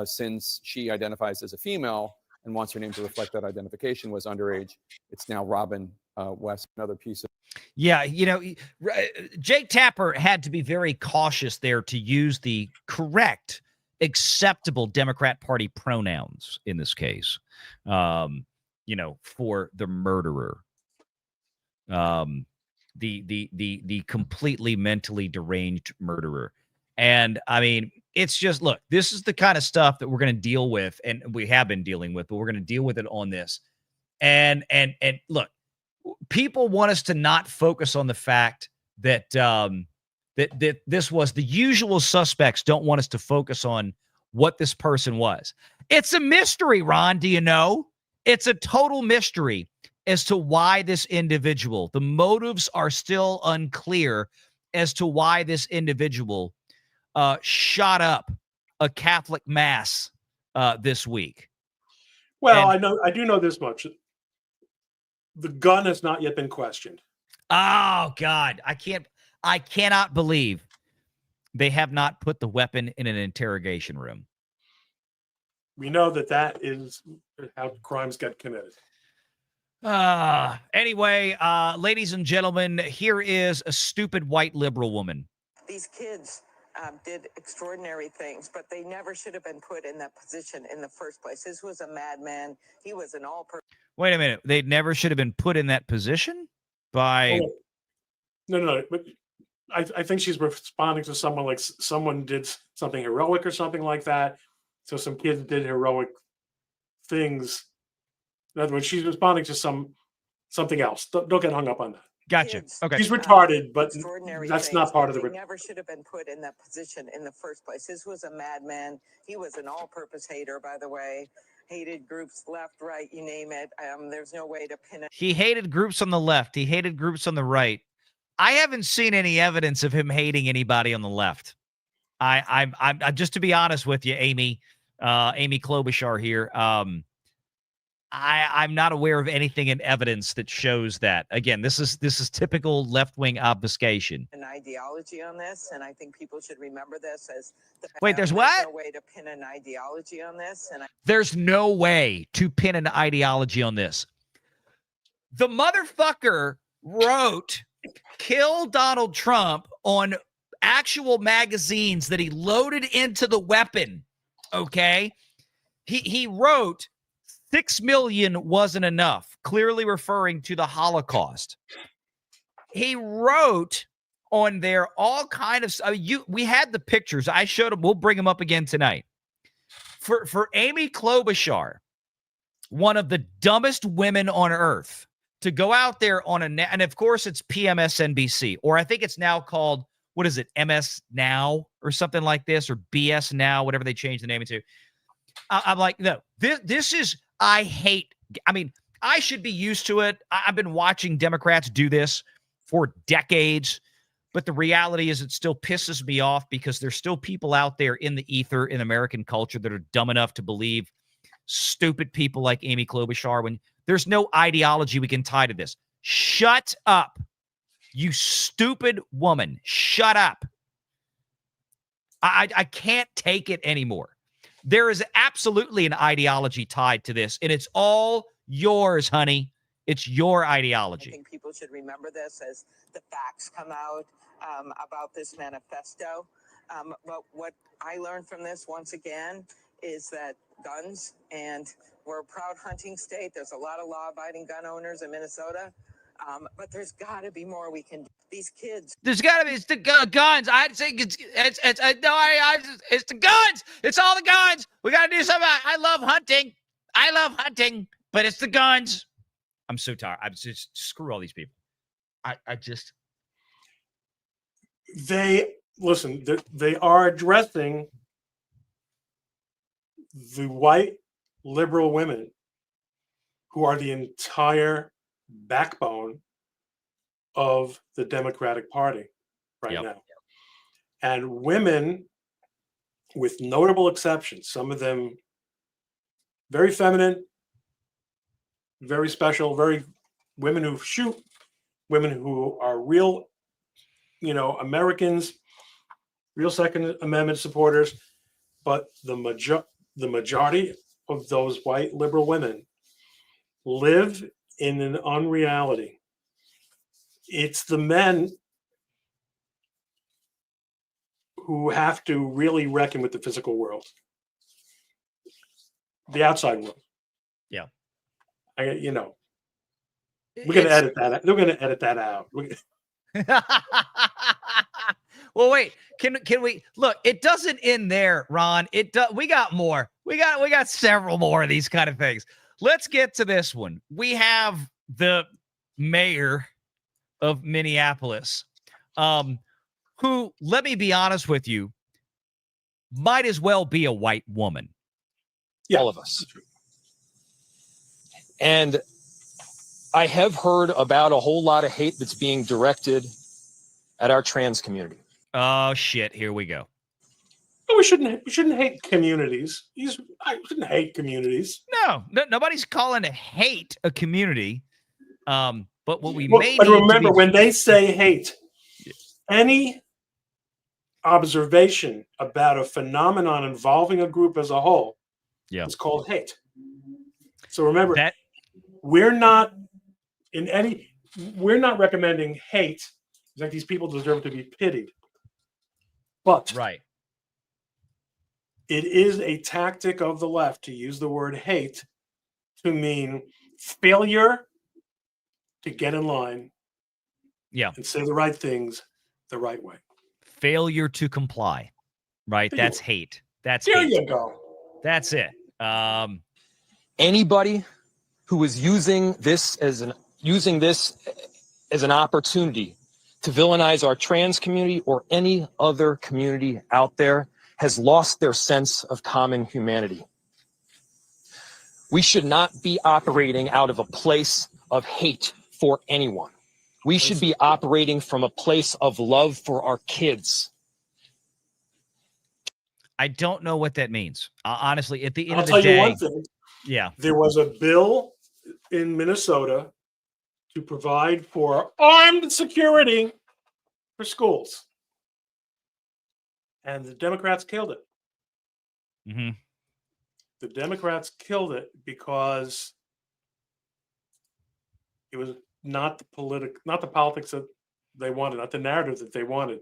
since she identifies as a female and wants her name to reflect that identification, was underage, it's now Robin West. Another piece of. Yeah, Jake Tapper had to be very cautious there to use the correct, acceptable Democrat Party pronouns in this case, for the murderer, the completely mentally deranged murderer. And I mean, it's just, look, this is the kind of stuff that we're going to deal with, and we have been dealing with, but we're going to deal with it on this. And look, people want us to not focus on the fact that that this was the usual suspects don't want us to focus on what this person was. It's a mystery, Ron. Do you know? It's a total mystery as to why this individual, the motives are still unclear as to why this individual shot up a Catholic mass this week. Well, And- I do know this much. The gun has not yet been questioned. Oh God, I cannot believe they have not put the weapon in an interrogation room. We know that is how crimes get committed. Anyway, ladies and gentlemen, here is a stupid white liberal woman. These kids did extraordinary things, but they never should have been put in that position in the first place. This was a madman. He was an all-purpose. Wait a minute. They never should have been put in that position by. Oh, no. But I think she's responding to someone like someone did something heroic or something like that. So some kids did heroic things. In other words, she's responding to something else. Don't get hung up on that. Gotcha. Kids. Okay. She's retarded, but Extraordinary that's things, not part of but the. they never should have been put in that position in the first place. This was a madman. He was an all-purpose hater, by the way. Hated groups left, right, you name it. There's no way to pin it. He hated groups on the left. He hated groups on the right. I haven't seen any evidence of him hating anybody on the left. I'm just to be honest with you, Amy Klobuchar here. I'm not aware of anything in evidence that shows that. Again, this is typical left-wing obfuscation. An ideology on this, and I think people should remember this as. Wait, there's what? No way to pin an ideology on this, and There's no way to pin an ideology on this. The motherfucker wrote "Kill Donald Trump" on actual magazines that he loaded into the weapon. Okay, he wrote 6 million wasn't enough, clearly referring to the Holocaust. He wrote on there all kind of we had the pictures. I showed them. We'll bring them up again tonight. For Amy Klobuchar, one of the dumbest women on earth, to go out there on and of course it's PMSNBC, or I think it's now called, what is it, MS Now or something like this, or BS Now, whatever they changed the name to. I'm like, no, this is, I mean, I should be used to it. I've been watching Democrats do this for decades, but the reality is it still pisses me off because there's still people out there in the ether in American culture that are dumb enough to believe stupid people like Amy Klobuchar when there's no ideology we can tie to this. Shut up, you stupid woman. Shut up. I can't take it anymore. There is absolutely an ideology tied to this, and it's all yours, honey. It's your ideology. I think people should remember this as the facts come out about this manifesto. But what I learned from this, once again, is that guns, and we're a proud hunting state. There's a lot of law-abiding gun owners in Minnesota. But there's got to be more we can do. These kids. There's got to be. It's the guns. I think it's the guns. It's all the guns. We got to do something. I love hunting, but it's the guns. I'm so tired. I'm just screw all these people. I just. Listen. They are addressing the white liberal women who are the entire backbone of the Democratic Party right now. And women, with notable exceptions, some of them very feminine, very special, very women who shoot, women who are real, Americans, real Second Amendment supporters, but the majority of those white liberal women live in an unreality. It's the men who have to really reckon with the physical world, the outside world. Yeah. We're going to edit that. They're going to edit that out. Well, wait. Can we look? It doesn't end there, Ron. We got more. We got several more of these kind of things. Let's get to this one. We have the mayor of Minneapolis, who, let me be honest with you, might as well be a white woman. Yeah. All of us. And I have heard about a whole lot of hate that's being directed at our trans community. Oh, shit. Here we go. We shouldn't hate communities. I shouldn't hate communities. No, nobody's calling hate a community. But what we But may remember, when they say hate, any observation about a phenomenon involving a group as a whole is called hate. So remember that we're not recommending hate. It's like these people deserve to be pitied. But right. It is a tactic of the left to use the word hate to mean failure to get in line and say the right things the right way. Failure to comply, right? That's hate. That's there hate. You go. That's it. Anybody who is using this as an opportunity to villainize our trans community or any other community out there has lost their sense of common humanity. We should not be operating out of a place of hate for anyone. We should be operating from a place of love for our kids. I don't know what that means. Honestly, at the end I'll of the tell day, you one thing. There was a bill in Minnesota to provide for armed security for schools. And the Democrats killed it. Mm-hmm. The Democrats killed it because it was not the politics that they wanted, not the narrative that they wanted.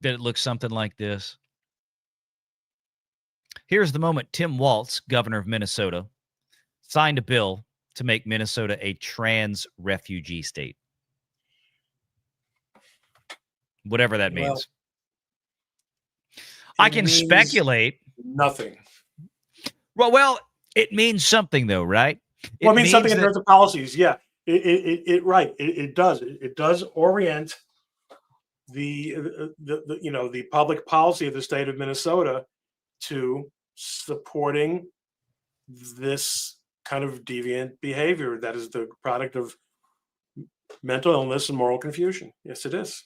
Did it look something like this? Here's the moment Tim Walz, governor of Minnesota, signed a bill to make Minnesota a trans refugee state. Whatever that means. I can speculate. Nothing. Well, it means something though, right? It means something in terms of policies. Yeah, it does. It does orient the public policy of the state of Minnesota to supporting this kind of deviant behavior that is the product of mental illness and moral confusion. Yes, it is.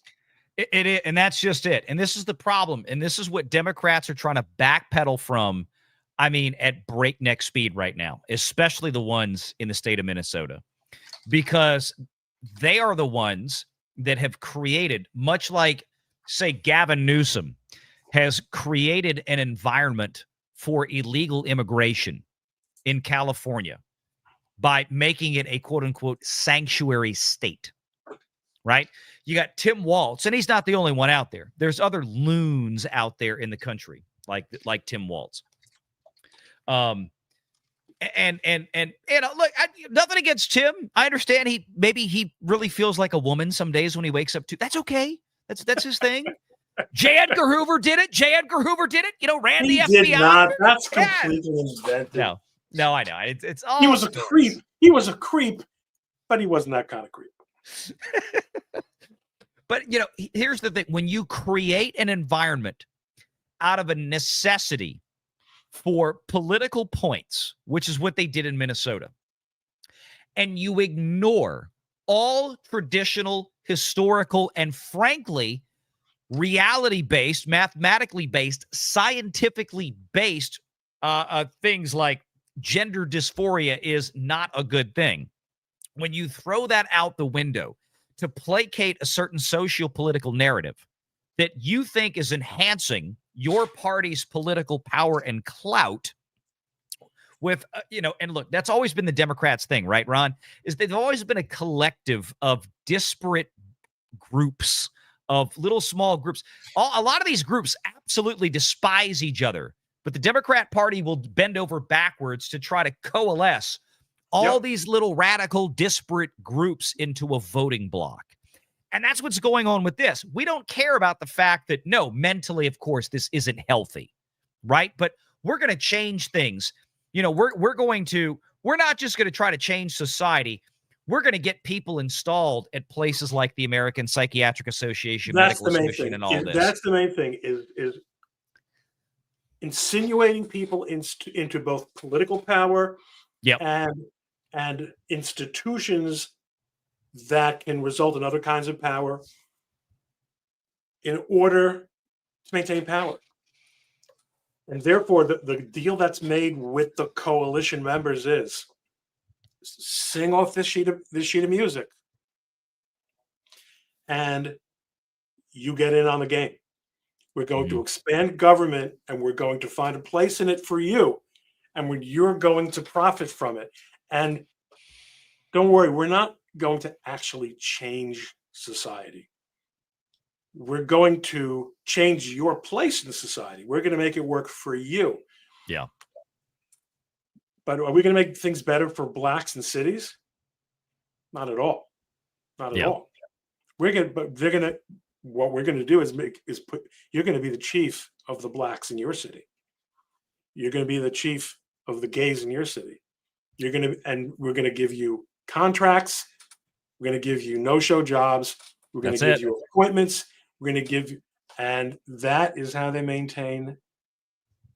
It is, and that's just it. And this is the problem. And this is what Democrats are trying to backpedal from, I mean, at breakneck speed right now, especially the ones in the state of Minnesota, because they are the ones that have created, much like, say, Gavin Newsom has created an environment for illegal immigration in California by making it a quote-unquote sanctuary state, right? You got Tim Walz, and he's not the only one out there. There's other loons out there in the country like Tim Walz. And look, nothing against Tim. I understand maybe he really feels like a woman some days when he wakes up. That's okay. That's his thing. J. Edgar Hoover did it. You know, ran the FBI. Did not. That's completely invented. No, I know. It's all. He was a creep. He was a creep, but he wasn't that kind of creep. But, you know, here's the thing. When you create an environment out of a necessity for political points, which is what they did in Minnesota, and you ignore all traditional, historical, and frankly, reality-based, mathematically based, scientifically based things like gender dysphoria is not a good thing. When you throw that out the window to placate a certain socio-political narrative that you think is enhancing your party's political power and clout with, and look, that's always been the Democrats' thing, right, Ron? Is they've always been a collective of disparate groups, of little small groups. A lot of these groups absolutely despise each other, but the Democrat Party will bend over backwards to try to coalesce all these little radical, disparate groups into a voting block. And that's what's going on with this. We don't care about the fact that, no, mentally, of course, this isn't healthy, right? But we're going to change things. You know, we're not just going to try to change society. we're going to get people installed at places like the American Psychiatric Association, That's Medical the main Association, thing. and all this. That's the main thing is insinuating people into both political power Yep. and institutions that can result in other kinds of power in order to maintain power. And therefore, the deal that's made with the coalition members is sing off this sheet of music, and you get in on the game. We're going to expand government, and we're going to find a place in it for you, and you're going to profit from it. And don't worry, we're not going to actually change society. We're going to change your place in society. We're going to make it work for you. Yeah. But are we going to make things better for blacks in cities? Not at all. Not at all. What we're going to do is you're going to be the chief of the blacks in your city. You're going to be the chief of the gays in your city. We're going to give you contracts. We're going to give you no-show jobs. We're going to give you appointments. We're going to give you, and that is how they maintain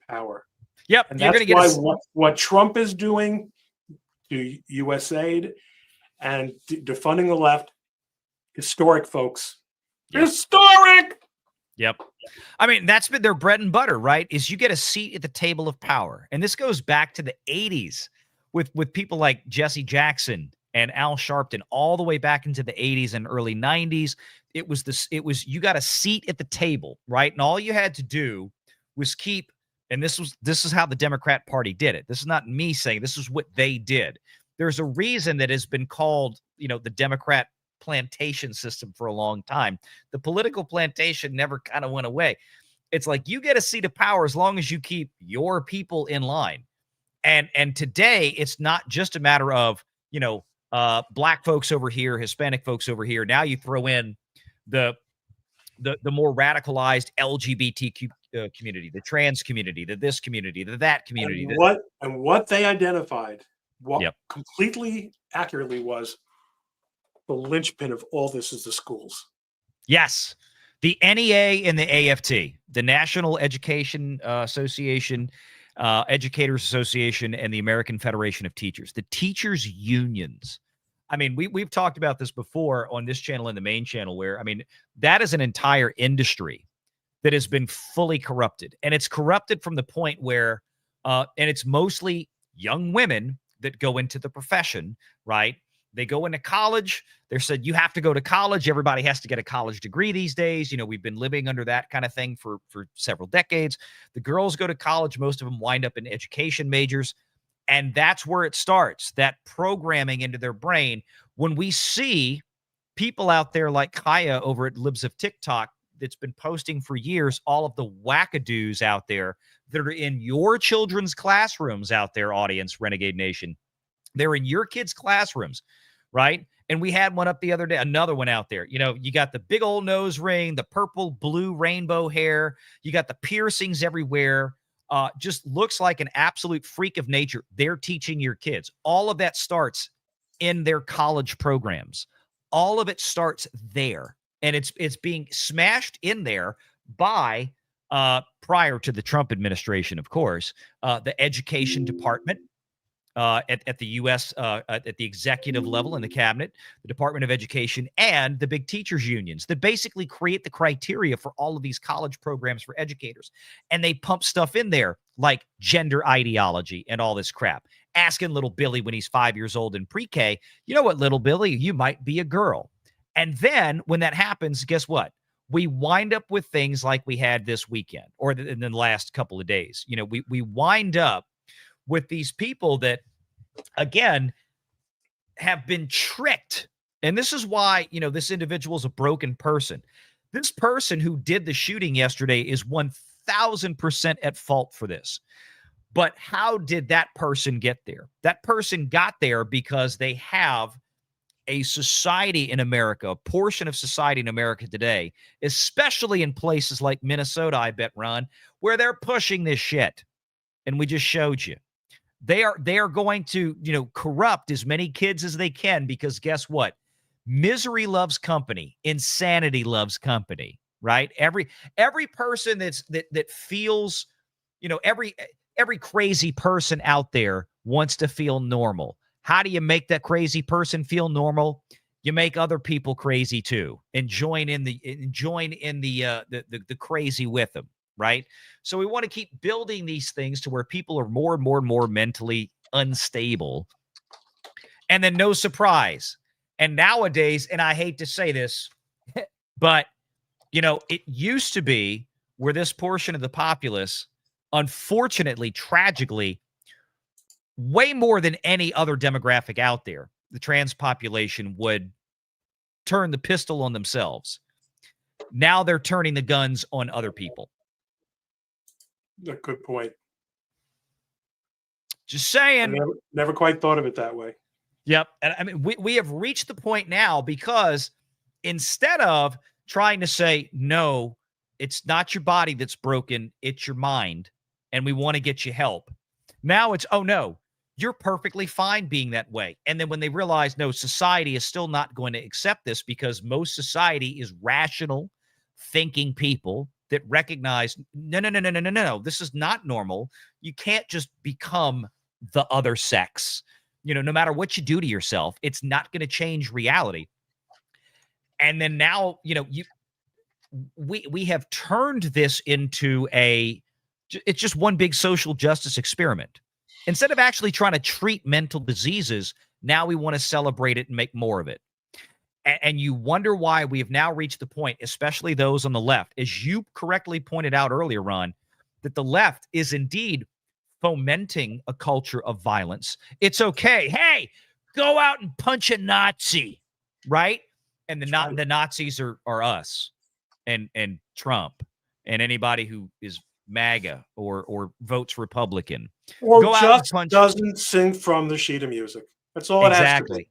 power. Yep. And that's why what Trump is doing to USAID and defunding the left, historic, folks. Yep. Historic. Yep. I mean, that's been their bread and butter, right? Is you get a seat at the table of power. And this goes back to the 80s with people like Jesse Jackson and Al Sharpton, all the way back into the 80s and early 90s. It was you got a seat at the table, right? And all you had to do was keep, and this is how the Democrat Party did it. This is not me saying, this is what they did. There's a reason that has been called, the Democrat plantation system for a long time. The political plantation never kind of went away. It's like you get a seat of power as long as you keep your people in line. And today it's not just a matter of, black folks over here, Hispanic folks over here. Now you throw in the more radicalized LGBTQ community, the trans community, this community, that community. And what they identified, completely accurately, was the linchpin of all this is the schools. Yes. The NEA and the AFT, the National Education Association, Educators Association, and the American Federation of Teachers, the teachers' unions. I mean, we've talked about this before on this channel and the main channel where, that is an entire industry that has been fully corrupted. And it's corrupted from the point where, and it's mostly young women that go into the profession, right? They go into college. They're said, you have to go to college. Everybody has to get a college degree these days. We've been living under that kind of thing for several decades. The girls go to college. Most of them wind up in education majors. And that's where it starts, that programming into their brain. When we see people out there like Kaya over at Libs of TikTok that's been posting for years, all of the wackadoos out there that are in your children's classrooms out there, audience, Renegade Nation. They're in your kids' classrooms, right? And we had one up the other day, another one out there. You got the big old nose ring, the purple, blue, rainbow hair. You got the piercings everywhere. Just looks like an absolute freak of nature. They're teaching your kids. All of that starts in their college programs. All of it starts there. And it's being smashed in there by, prior to the Trump administration, of course, the education department. At the U.S., at the executive level in the cabinet, the Department of Education, and the big teachers unions that basically create the criteria for all of these college programs for educators. And they pump stuff in there like gender ideology and all this crap. Asking little Billy when he's 5 years old in pre-K, you know what, little Billy, you might be a girl. And then when that happens, guess what? We wind up with things like we had this weekend or in the last couple of days. We wind up with these people that, again, have been tricked. And this is why, this individual is a broken person. This person who did the shooting yesterday is 1000% at fault for this. But how did that person get there? That person got there because they have a society in America, a portion of society in America today, especially in places like Minnesota, I bet, Ron, where they're pushing this shit. And we just showed you. They are going to, corrupt as many kids as they can, because guess what? Misery loves company. Insanity loves company, right? Every person that feels, every crazy person out there wants to feel normal. How do you make that crazy person feel normal? You make other people crazy too, and join in the crazy with them, right? So we want to keep building these things to where people are more and more and more mentally unstable, and then no surprise. And nowadays, and I hate to say this, but it used to be where this portion of the populace, unfortunately, tragically, way more than any other demographic out there, the trans population would turn the pistol on themselves. Now they're turning the guns on other people. A good point. Just saying. I never quite thought of it that way. Yep. And I mean, we have reached the point now, because instead of trying to say, no, it's not your body that's broken, it's your mind, and we want to get you help. Now it's, oh no, you're perfectly fine being that way. And then when they realize, no, society is still not going to accept this, because most society is rational thinking people that recognize, no, this is not normal. You can't just become the other sex. No matter what you do to yourself, it's not going to change reality. And then now, we have turned this into it's just one big social justice experiment. Instead of actually trying to treat mental diseases, now we want to celebrate it and make more of it. And you wonder why we have now reached the point, especially those on the left, as you correctly pointed out earlier, Ron, that the left is indeed fomenting a culture of violence. It's okay. Hey, go out and punch a Nazi, right? And the Nazis are us and Trump and anybody who is MAGA or votes Republican. Or go just doesn't sing from the sheet of music. That's all it has to be.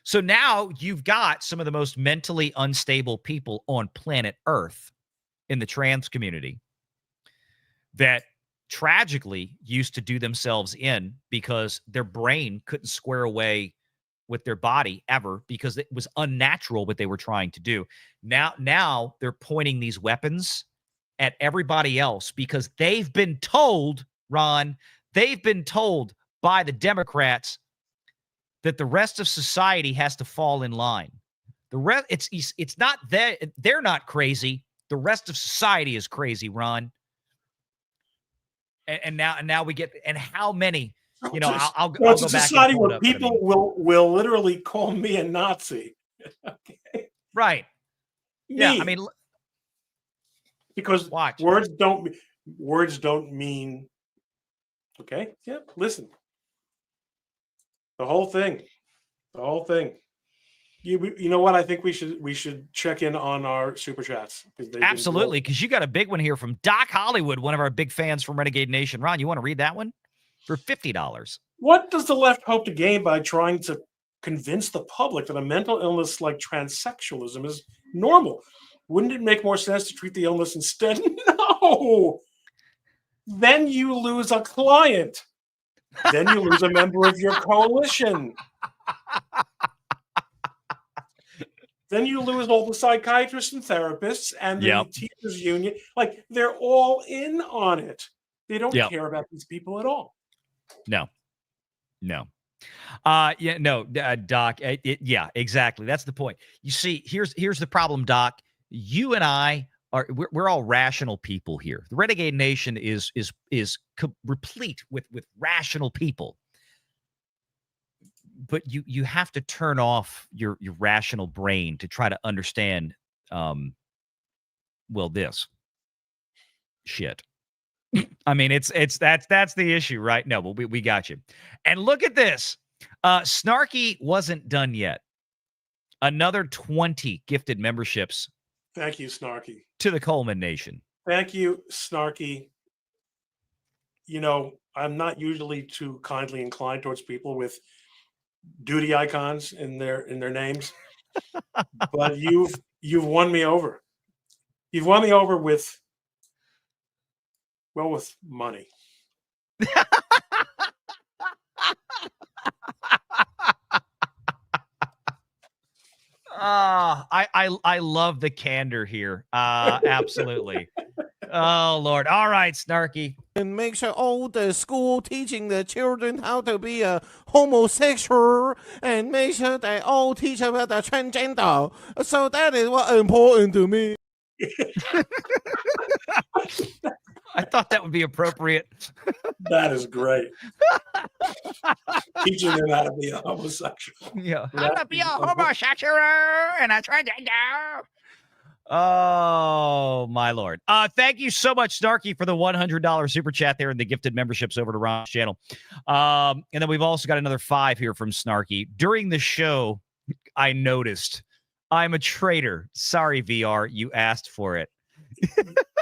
So now you've got some of the most mentally unstable people on planet Earth in the trans community that tragically used to do themselves in because their brain couldn't square away with their body ever, because it was unnatural what they were trying to do. Now they're pointing these weapons at everybody else because they've been told, Ron, they've been told by the Democrats that the rest of society has to fall in line. The rest, it's not that they're not crazy. The rest of society is crazy, Ron. And now we get, and how many, I'll go back. It's a society where people will literally call me a Nazi. Okay. Right. Yeah. I mean, because words don't mean. Okay. Yeah. Listen. The whole thing. You know what? I think we should check in on our super chats. Absolutely, because you got a big one here from Doc Hollywood, one of our big fans from Renegade Nation. Ron, you want to read that one? For $50. What does the left hope to gain by trying to convince the public that a mental illness like transsexualism is normal? Wouldn't it make more sense to treat the illness instead? No. Then you lose a client. Then you lose a member of your coalition. Then you lose all the psychiatrists and therapists and the teachers union. Like, they're all in on it. They don't care about these people at all. No. Doc. Yeah, exactly. That's the point. You see, here's the problem, Doc. You and I we're all rational people here. The Renegade Nation is replete with rational people. But you have to turn off your rational brain to try to understand this shit. I mean, that's the issue, right? No, but we got you. And look at this. Snarky wasn't done yet. Another 20 gifted memberships. Thank you, Snarky. To the Coleman Nation. Thank you, Snarky. I'm not usually too kindly inclined towards people with duty icons in their names, but you've won me over. You've won me over with money. I love the candor here. Absolutely. Oh Lord. All right, Snarky. And make sure all the school teaching the children how to be a homosexual and make sure they all teach about the transgender. So that is what important to me. I thought that would be appropriate. That is great. Teaching them how to be a homosexual. Yeah. How to be a homosexual and a transgender. Oh my Lord. Thank you so much, Snarky, for the $100 super chat there and the gifted memberships over to Ron's channel. And then we've also got another 5 here from Snarky. During the show, I noticed I'm a traitor. Sorry, VR, you asked for it.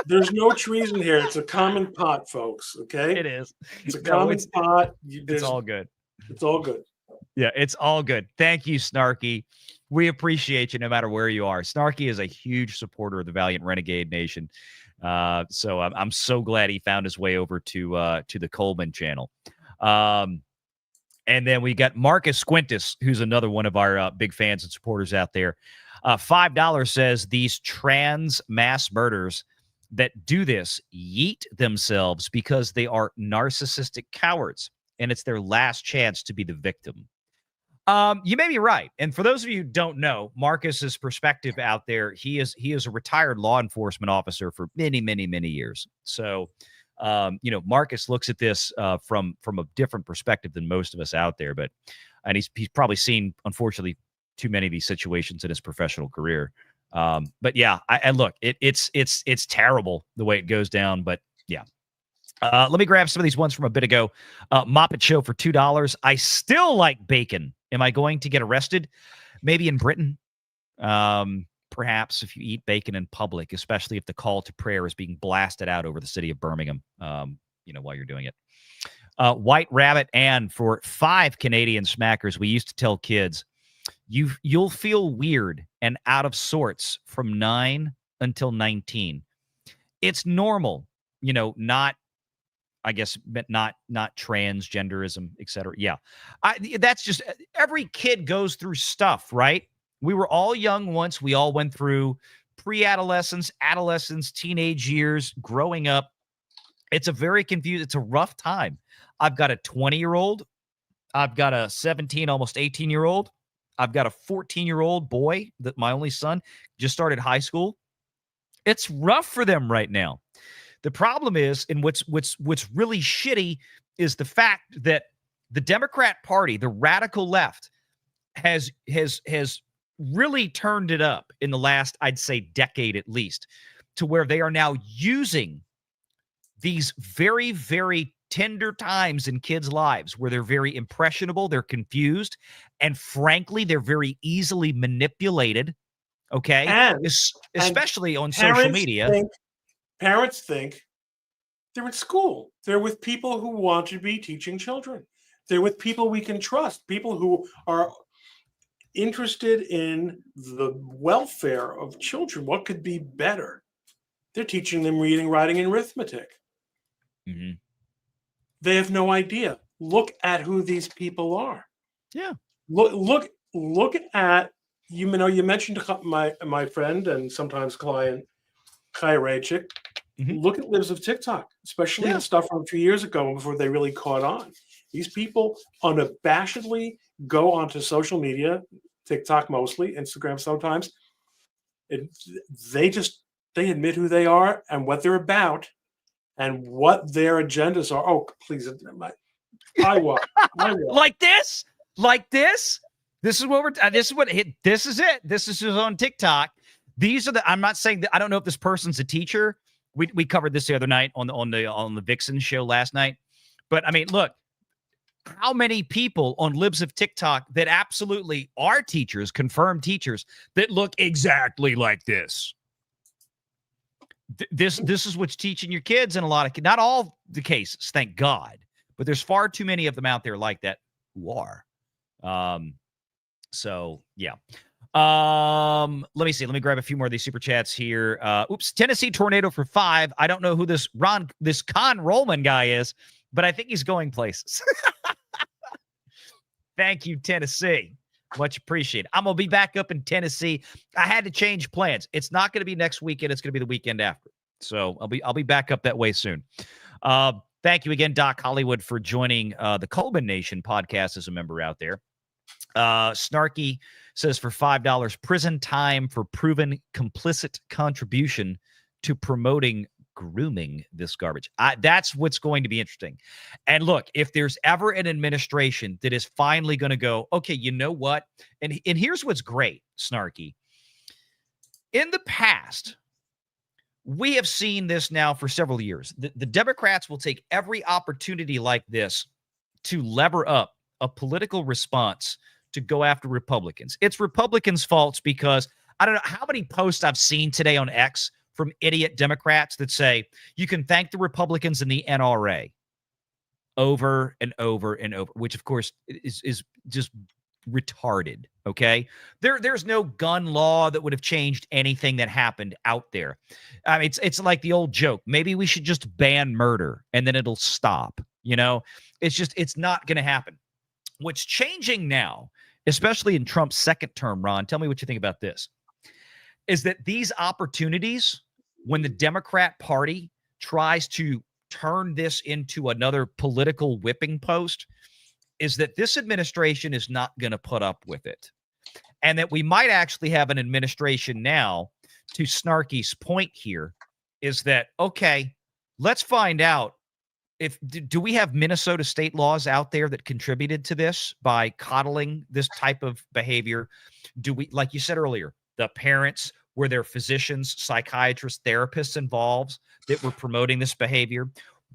There's no treason here. It's a common pot, folks. Okay, It is. it's a common pot. It's all good. It's all good. Yeah, it's all good. Thank you, Snarky. We appreciate you no matter where you are. Snarky is a huge supporter of the Valiant Renegade Nation. So I'm so glad he found his way over to the Coleman channel. And then we got Marcus Quintus, who's another one of our big fans and supporters out there. $5 says these trans mass murders that do this yeet themselves because they are narcissistic cowards, and it's their last chance to be the victim. You may be right. And for those of you who don't know, Marcus's perspective out there, he is a retired law enforcement officer for many, many, many years. So, Marcus looks at this from a different perspective than most of us out there. And he's probably seen, unfortunately, too many of these situations in his professional career. But yeah, and look, it's terrible the way it goes down. But yeah. Let me grab some of these ones from a bit ago. Moppet Show for $2. I still like bacon. Am I going to get arrested? Maybe in Britain. Perhaps if you eat bacon in public, especially if the call to prayer is being blasted out over the city of Birmingham, while you're doing it. White Rabbit and for 5 Canadian smackers, we used to tell kids, you'll feel weird and out of sorts from 9 until 19. It's normal, not transgenderism, etc. Yeah. That's just, every kid goes through stuff, right? We were all young once. We all went through pre-adolescence, adolescence, teenage years, growing up. It's a very confused, it's a rough time. I've got a 20-year-old. I've got a 17, almost 18-year-old. I've got a 14-year-old boy that my only son just started high school. It's rough for them right now. The problem is, and what's really shitty is the fact that the Democrat Party, the radical left, has really turned it up in the last, I'd say, decade at least, to where they are now using these very, very tender times in kids' lives where they're very impressionable, they're confused, and frankly, they're very easily manipulated. Okay, and especially on social media. Parents think they're at school. They're with people who want to be teaching children. They're with people we can trust, people who are interested in the welfare of children. What could be better? They're teaching them reading, writing, and arithmetic. Mm-hmm. They have no idea. Look at who these people are. Yeah. Look at, you mentioned my friend and sometimes client, Kai Raychik. Mm-hmm. Look at Libs of TikTok, especially the stuff from a few years ago before they really caught on. These people unabashedly go onto social media, TikTok mostly, Instagram sometimes. They admit who they are and what they're about and what their agendas are. Oh, please. I will. Like this? This is what this is it. This is on TikTok. These are I'm not saying that, I don't know if this person's a teacher. We covered this the other night on the Vixen show last night. But I mean, look, how many people on Libs of TikTok that absolutely are teachers, confirmed teachers, that look exactly like this? This is what's teaching your kids in a lot of, not all the cases, thank God, but there's far too many of them out there like that who are. So yeah. Let me see. Let me grab a few more of these super chats here. Tennessee Tornado for 5. I don't know who this Ron Coleman guy is, but I think he's going places. Thank you, Tennessee. Much appreciated. I'm going to be back up in Tennessee. I had to change plans. It's not going to be next weekend. It's going to be the weekend after. So I'll be back up that way soon. Thank you again, Doc Hollywood, for joining the Coleman Nation podcast as a member out there. Snarky says for $5, prison time for proven complicit contribution to promoting grooming this garbage. That's what's going to be interesting. And look, if there's ever an administration that is finally going to go, okay, you know what? And here's what's great, Snarky. In the past, we have seen this now for several years. The Democrats will take every opportunity like this to lever up a political response to go after Republicans. It's Republicans' faults because I don't know how many posts I've seen today on X from idiot Democrats that say you can thank the Republicans and the NRA over and over and over, which of course is just retarded. Okay. There's no gun law that would have changed anything that happened out there. I mean, it's like the old joke. Maybe we should just ban murder and then it'll stop. You know, it's not going to happen. What's changing now, especially in Trump's second term, Ron, tell me what you think about this, is that these opportunities, when the Democrat Party tries to turn this into another political whipping post, is that this administration is not going to put up with it. And that we might actually have an administration now, to Snarky's point here, is that, okay, let's find out if do we have Minnesota state laws out there that contributed to this by coddling this type of behavior? Do we, like you said earlier, the parents, were there physicians, psychiatrists, therapists involved that were promoting this behavior?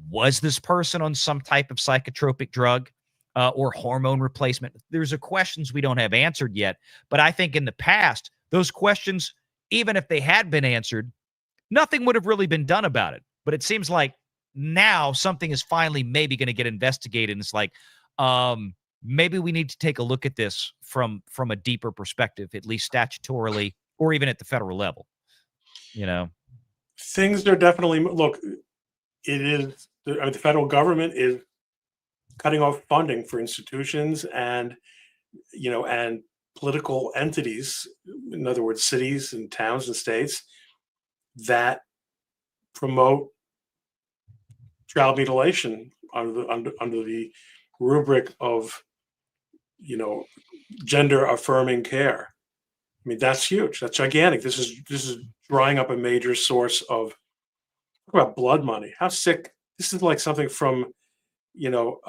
Was this person on some type of psychotropic drug or hormone replacement? There's questions we don't have answered yet. But I think in the past, those questions, even if they had been answered, nothing would have really been done about it. But it seems like now something is finally maybe going to get investigated. And it's like, maybe we need to take a look at this from a deeper perspective, at least statutorily, or even at the federal level. You know, things are definitely, look, it is, the federal government is cutting off funding for institutions and, you know, and political entities, in other words, cities and towns and states that promote child mutilation under the rubric of, you know, gender affirming care. I mean, that's huge. That's gigantic. This is drying up a major source of, talk about blood money. How sick. This is like something from, you know,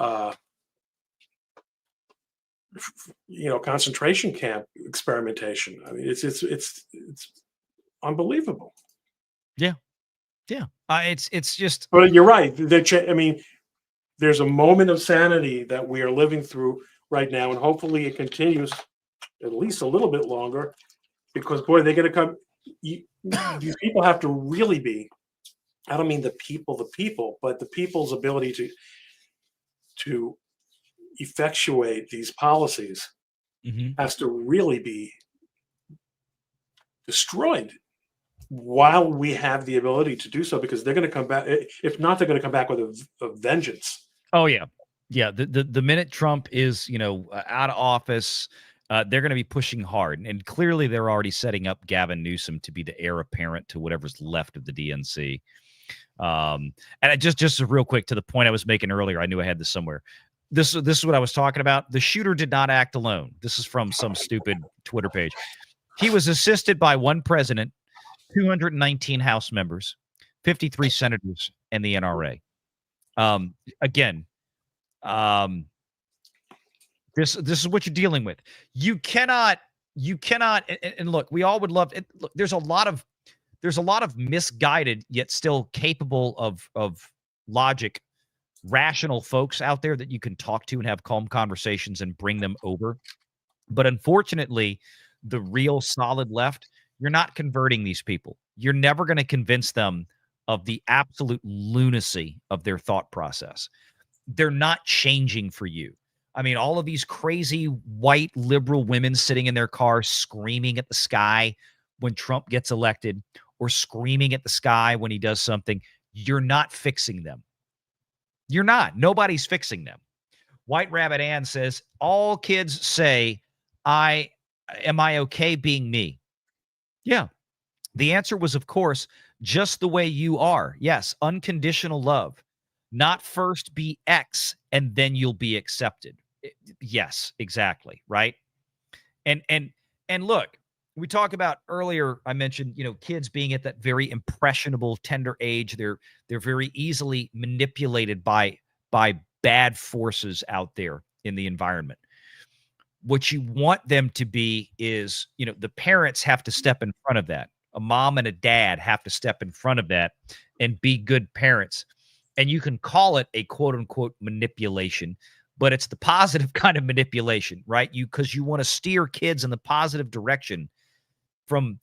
concentration camp experimentation. I mean, it's unbelievable. Yeah. It's just. But you're right. I mean, there's a moment of sanity that we are living through right now, and hopefully it continues at least a little bit longer, because boy, they're going to come. These people have to really be. I don't mean the people, but the people's ability to effectuate these policies has to really be destroyed while we have the ability to do so, because they're going to come back. If not, they're going to come back with a vengeance. Oh yeah. The minute Trump is, you know, out of office, they're going to be pushing hard, and clearly they're already setting up Gavin Newsom to be the heir apparent to whatever's left of the DNC. And just real quick to the point I was making earlier, I knew I had this somewhere. This is what I was talking about. The shooter did not act alone. This is from some stupid Twitter page. He was assisted by one president, 219 House members, 53 senators, and the NRA. This is what you're dealing with. You cannot, and look, we all would love it. Look, there's a lot of misguided yet still capable of logic, rational folks out there that you can talk to and have calm conversations and bring them over. But unfortunately, the real solid left, you're not converting these people. You're never going to convince them of the absolute lunacy of their thought process. They're not changing for you. I mean, all of these crazy white liberal women sitting in their car screaming at the sky when Trump gets elected, or screaming at the sky when he does something, you're not fixing them. You're not. Nobody's fixing them. White Rabbit Ann says, all kids say, am I okay being me? Yeah. The answer was, of course, just the way you are. Yes, unconditional love. Not first be X and then you'll be accepted. Yes, exactly, right? And and look, we talk about earlier, I mentioned, kids being at that very impressionable, tender age. They're very easily manipulated by bad forces out there in the environment. What you want them to be is, the parents have to step in front of that. A mom and a dad have to step in front of that and be good parents. And you can call it a quote unquote manipulation, but it's the positive kind of manipulation, right? Because you want to steer kids in the positive direction from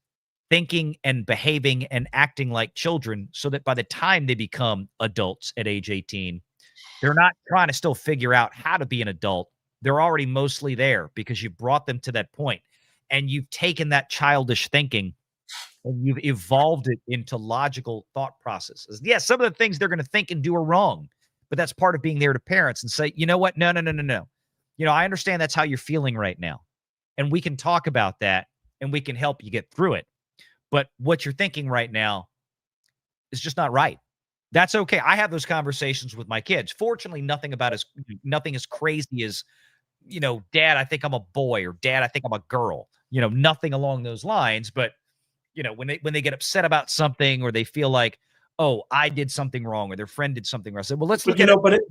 thinking and behaving and acting like children so that by the time they become adults at age 18, they're not trying to still figure out how to be an adult. They're already mostly there because you brought them to that point and you've taken that childish thinking and you've evolved it into logical thought processes. Yes, some of the things they're going to think and do are wrong, but that's part of being there to parents and say, you know what? No, no, no, no, no. I understand that's how you're feeling right now. And we can talk about that and we can help you get through it. But what you're thinking right now is just not right. That's okay. I have those conversations with my kids. Fortunately, nothing as crazy as, Dad, I think I'm a boy, or Dad, I think I'm a girl. Nothing along those lines. But when they get upset about something or they feel like, oh, I did something wrong or their friend did something wrong. I said, well, let's look at it.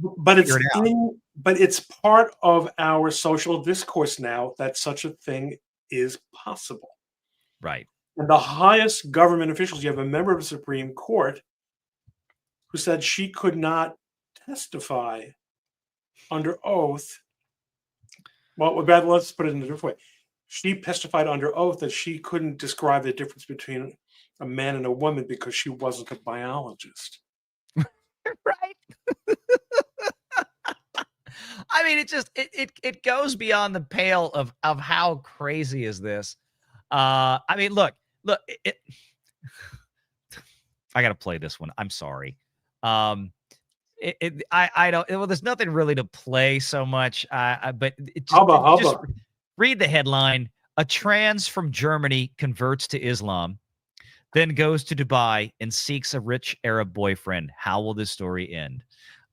But it's part of our social discourse now that such a thing is possible. Right. And the highest government officials, you have a member of the Supreme Court who said she could not testify under oath. Well, let's put it in a different way. She testified under oath that she couldn't describe the difference between a man and a woman because she wasn't a biologist. Right. I mean, it goes beyond the pale of how crazy is this. I mean, look, I got to play this one. I'm sorry. I don't. Well, there's nothing really to play so much. But just read the headline: a trans from Germany converts to Islam, then goes to Dubai and seeks a rich Arab boyfriend. How will this story end?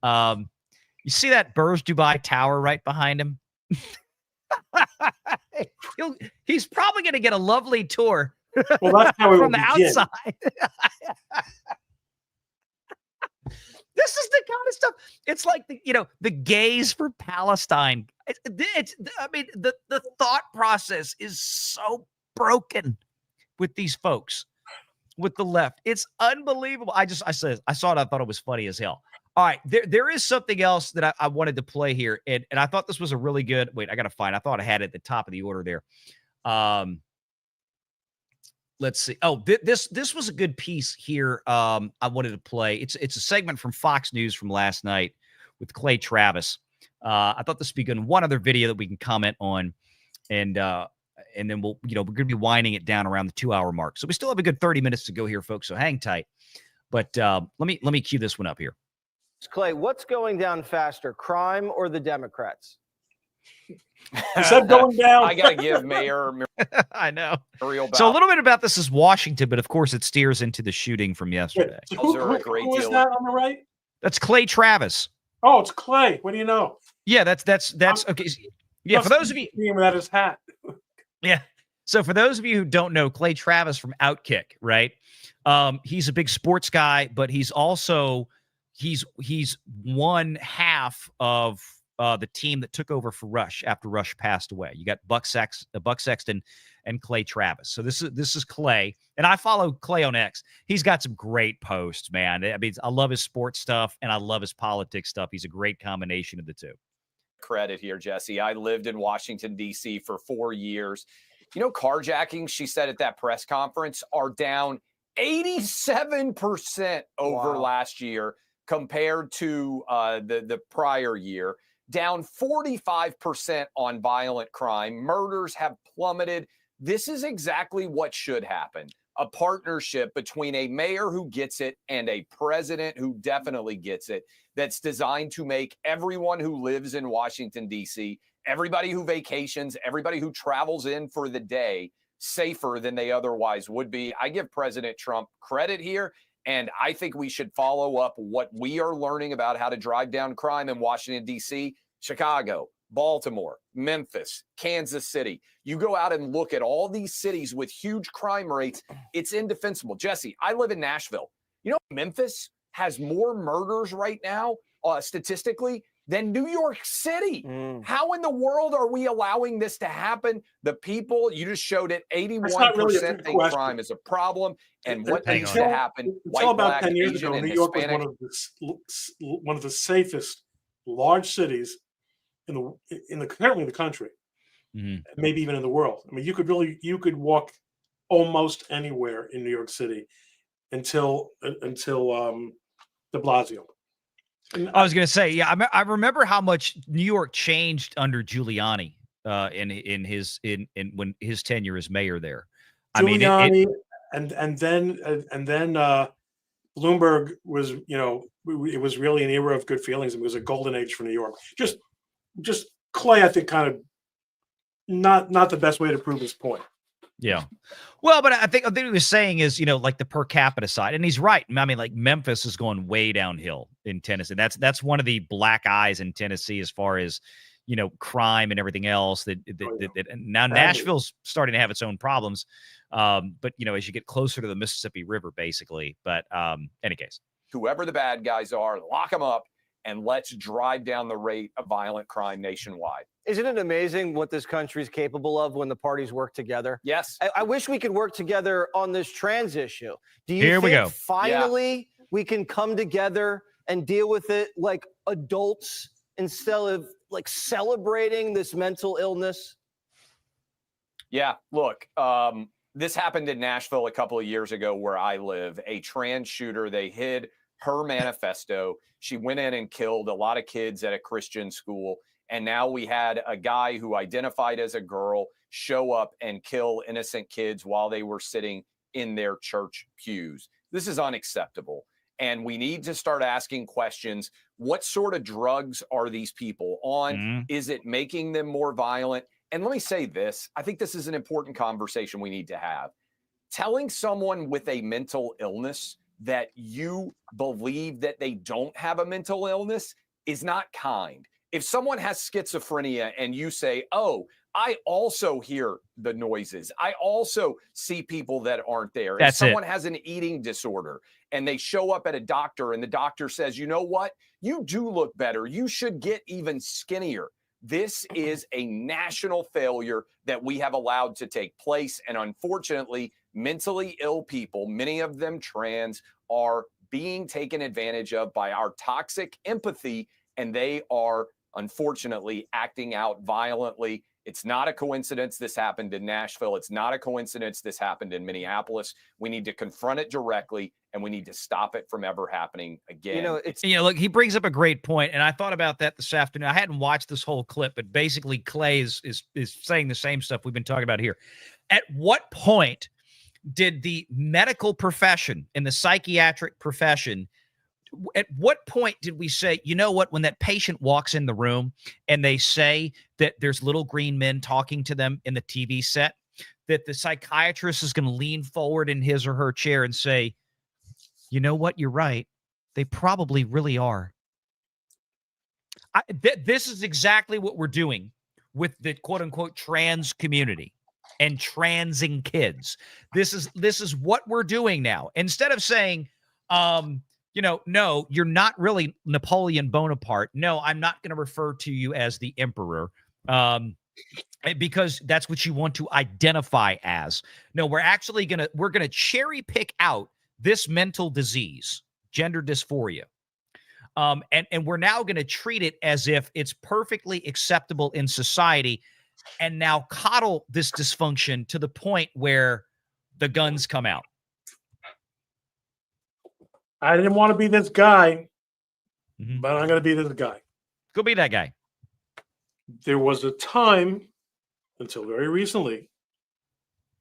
You see that Burj Dubai Tower right behind him? He's probably going to get a lovely tour from the outside. This is the kind of stuff. It's like the gays for Palestine. I mean, the thought process is so broken with these folks, with the left. It's unbelievable. I saw it. I thought it was funny as hell. All right, there is something else that I wanted to play here, and I thought this was a really good. Wait, I got to find. I thought I had it at the top of the order there. Let's see. Oh, this was a good piece here. I wanted to play. It's a segment from Fox News from last night with Clay Travis. I thought this would be good. One other video that we can comment on, and then we're going to be winding it down around the 2-hour mark. So we still have a good 30 minutes to go here, folks. So hang tight. But let me cue this one up here. Clay, what's going down faster, crime or the Democrats? Is that going down? I got to give Mayor I know. Muriel So a little bit about this is Washington, but of course it steers into the shooting from yesterday. Who is that on the right? That's Clay Travis. Oh, it's Clay. What do you know? Yeah, that's okay. Yeah, for those of you without his hat. Yeah. So for those of you who don't know, Clay Travis from Outkick, right? He's a big sports guy, but he's also he's one half of the team that took over for Rush after Rush passed away. You got Buck Sexton and Clay Travis. So this is Clay, and I follow Clay on X. He's got some great posts, man. I mean, I love his sports stuff and I love his politics stuff. He's a great combination of the two. Credit here, Jesse. I lived in Washington, D.C. for 4 years. Carjackings, she said at that press conference, are down 87% over last year compared to the prior year. Down 45% on violent crime. Murders have plummeted. This is exactly what should happen. A partnership between a mayor who gets it and a president who definitely gets it, that's designed to make everyone who lives in Washington, D.C. everybody who vacations, everybody who travels in for the day safer than they otherwise would be. I give President Trump credit here, and I think we should follow up what we are learning about how to drive down crime in Washington, D.C., Chicago, Baltimore, Memphis, Kansas City. You go out and look at all these cities with huge crime rates. It's indefensible. Jesse, I live in Nashville. You know, Memphis has more murders right now, statistically, than New York City. How in the world are we allowing this to happen? The people, you just showed it, 81% think crime is a problem. And what needs to happen, until about 10 years ago, New York was one of the safest large cities certainly in the country, maybe even in the world. I mean, you could walk almost anywhere in New York City until de Blasio. I was going to say, yeah, I remember how much New York changed under Giuliani in when his tenure as mayor there. Giuliani, and then Bloomberg was, it was really an era of good feelings. It was a golden age for New York. Just Clay, I think, kind of not the best way to prove his point. Yeah. Well, but I think what he was saying is, like the per capita side, and he's right. I mean, like Memphis is going way downhill in Tennessee. That's one of the black eyes in Tennessee as far as, crime and everything else. Now Nashville's starting to have its own problems. But as you get closer to the Mississippi River, basically. But any case, whoever the bad guys are, lock them up and let's drive down the rate of violent crime nationwide. Isn't it amazing what this country is capable of when the parties work together? Yes. I wish we could work together on this trans issue. Do you think finally we can come together and deal with it like adults instead of like celebrating this mental illness? Yeah, look, this happened in Nashville a couple of years ago where I live. A trans shooter, they hid her manifesto. She went in and killed a lot of kids at a Christian school. And now we had a guy who identified as a girl show up and kill innocent kids while they were sitting in their church pews. This is unacceptable. And we need to start asking questions. What sort of drugs are these people on? Is it making them more violent? And let me say this. I think this is an important conversation we need to have. Telling someone with a mental illness that you believe that they don't have a mental illness is not kind. If someone has schizophrenia and you say, oh, I also hear the noises, I also see people that aren't there. If someone has an eating disorder and they show up at a doctor and the doctor says, you know what, you do look better, you should get even skinnier. This is a national failure that we have allowed to take place. And unfortunately, mentally ill people, many of them trans, are being taken advantage of by our toxic empathy, and they are unfortunately acting out violently. It's not a coincidence this happened in Nashville. It's not a coincidence this happened in Minneapolis. We need to confront it directly, and we need to stop it from ever happening again. Look, he brings up a great point, and I thought about that this afternoon. I hadn't watched this whole clip, but basically Clay is saying the same stuff we've been talking about here. At what point did the medical profession and the psychiatric profession, at what point did we say, you know what, when that patient walks in the room and they say that there's little green men talking to them in the TV set, that the psychiatrist is going to lean forward in his or her chair and say, you know what, you're right. They probably really are. This is exactly what we're doing with the quote unquote trans community and transing kids. This is what we're doing now. Instead of saying, no, you're not really Napoleon Bonaparte. No, I'm not going to refer to you as the emperor because that's what you want to identify as. No, we're going to cherry pick out this mental disease, gender dysphoria. And we're now going to treat it as if it's perfectly acceptable in society and now coddle this dysfunction to the point where the guns come out. I didn't want to be this guy, but I'm going to be this guy. Go be that guy. There was a time, until very recently,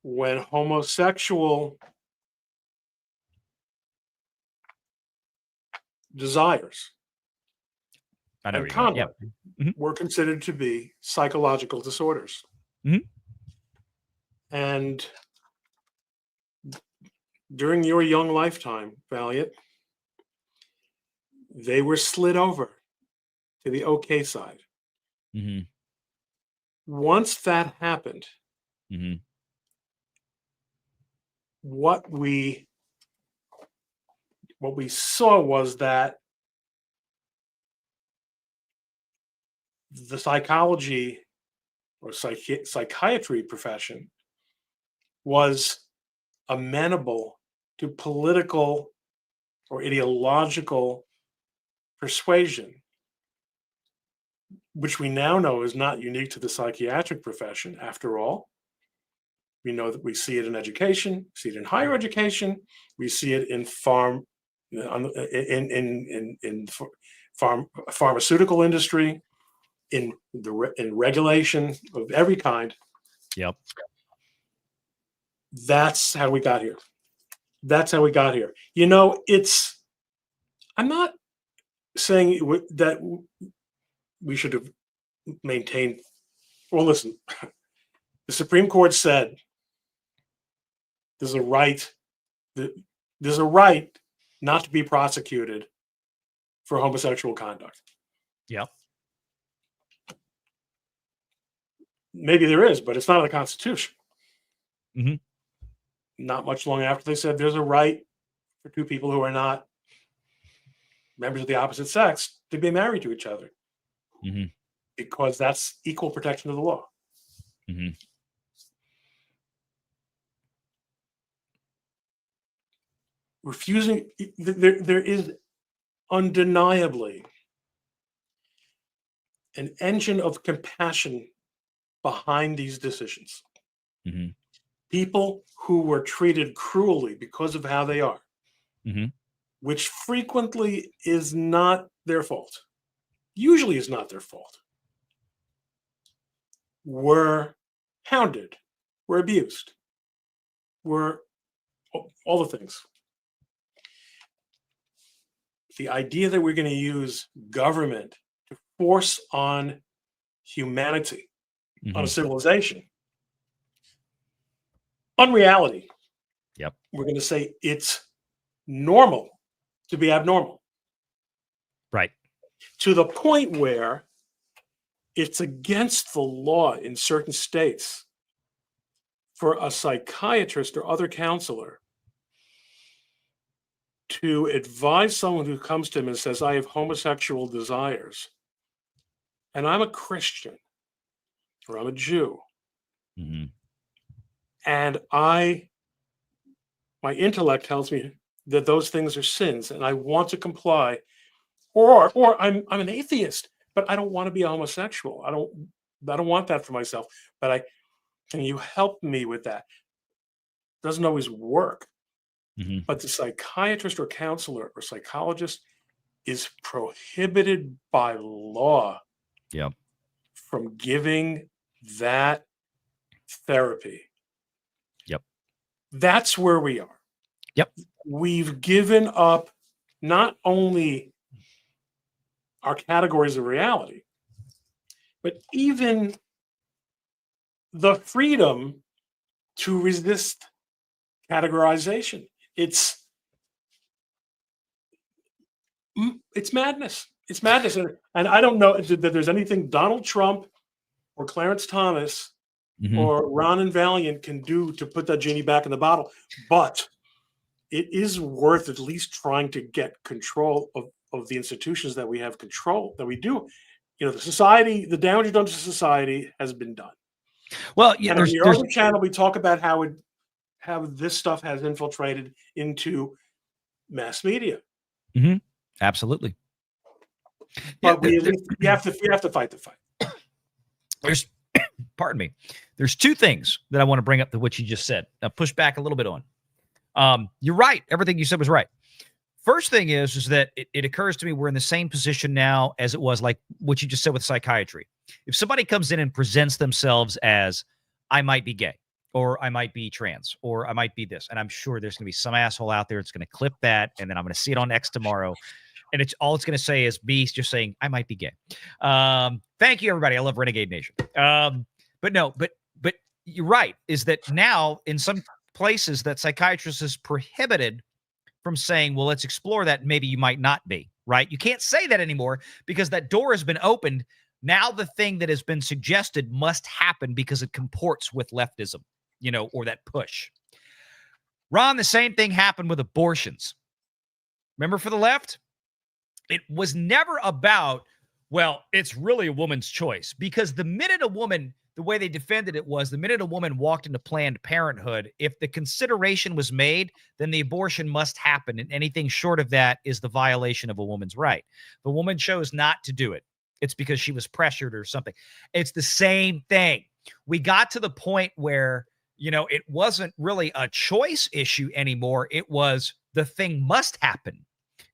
when homosexual desires I know and you're going. Yeah. conduct were considered to be psychological disorders. And during your young lifetime, Valiant, they were slid over to the okay side. Once that happened, what we saw was that the psychology or psychiatry profession was amenable to political or ideological persuasion, which we now know is not unique to the psychiatric profession. After all, we know that we see it in education, see it in higher education, we see it in pharmaceutical industry, in regulation of every kind. Yep. That's how we got here. That's how we got here. You know, I'm not saying that we should have maintained. Well, listen, the Supreme Court said there's a right not to be prosecuted for homosexual conduct. Yep. Maybe there is, but it's not in the Constitution. Not much long after, they said there's a right for two people who are not members of the opposite sex to be married to each other, because that's equal protection of the law. Refusing, there is undeniably an engine of compassion behind these decisions. People who were treated cruelly because of how they are, which frequently is not their fault, usually is not their fault, were hounded, were abused, were all the things. The idea that we're going to use government to force on humanity, on a civilization, unreality. Yep. We're going to say it's normal to be abnormal. Right. To the point where it's against the law in certain states for a psychiatrist or other counselor to advise someone who comes to him and says, I have homosexual desires, and I'm a Christian, or I'm a Jew, and my intellect tells me that those things are sins, and I want to comply, or I'm an atheist, but I don't want to be a homosexual. I don't want that for myself. But can you help me with that? Doesn't always work. But the psychiatrist or counselor or psychologist is prohibited by law from giving that therapy. Yep. That's where we are. Yep. We've given up not only our categories of reality, but even the freedom to resist categorization. It's madness. It's madness. And I don't know that there's anything Donald Trump or Clarence Thomas or Ron and Valliant can do to put that genie back in the bottle. But it is worth at least trying to get control of the institutions that we have control, that we do. You know, the damage done to society has been done. Well, yeah, and on your other channel, we talk about how this stuff has infiltrated into mass media. Absolutely. But we have to fight the fight. There's, pardon me. There's two things that I want to bring up to what you just said. Now push back a little bit on. You're right. Everything you said was right. First thing is that it occurs to me we're in the same position now as it was like what you just said with psychiatry. If somebody comes in and presents themselves as, I might be gay, or I might be trans, or I might be this, and I'm sure there's going to be some asshole out there that's going to clip that, and then I'm going to see it on X tomorrow. And it's all it's going to say is me just saying I might be gay. Thank you, everybody. I love Renegade Nation. But you're right. Is that now in some places that psychiatrists is prohibited from saying, well, let's explore that. Maybe you might not be, right? You can't say that anymore because that door has been opened. Now the thing that has been suggested must happen because it comports with leftism, or that push. Ron, the same thing happened with abortions. Remember, for the left, it was never about, well, it's really a woman's choice, because the minute a woman, the way they defended it was the minute a woman walked into Planned Parenthood, if the consideration was made, then the abortion must happen. And anything short of that is the violation of a woman's right. The woman chose not to do it. It's because she was pressured or something. It's the same thing. We got to the point where, it wasn't really a choice issue anymore. It was the thing must happen.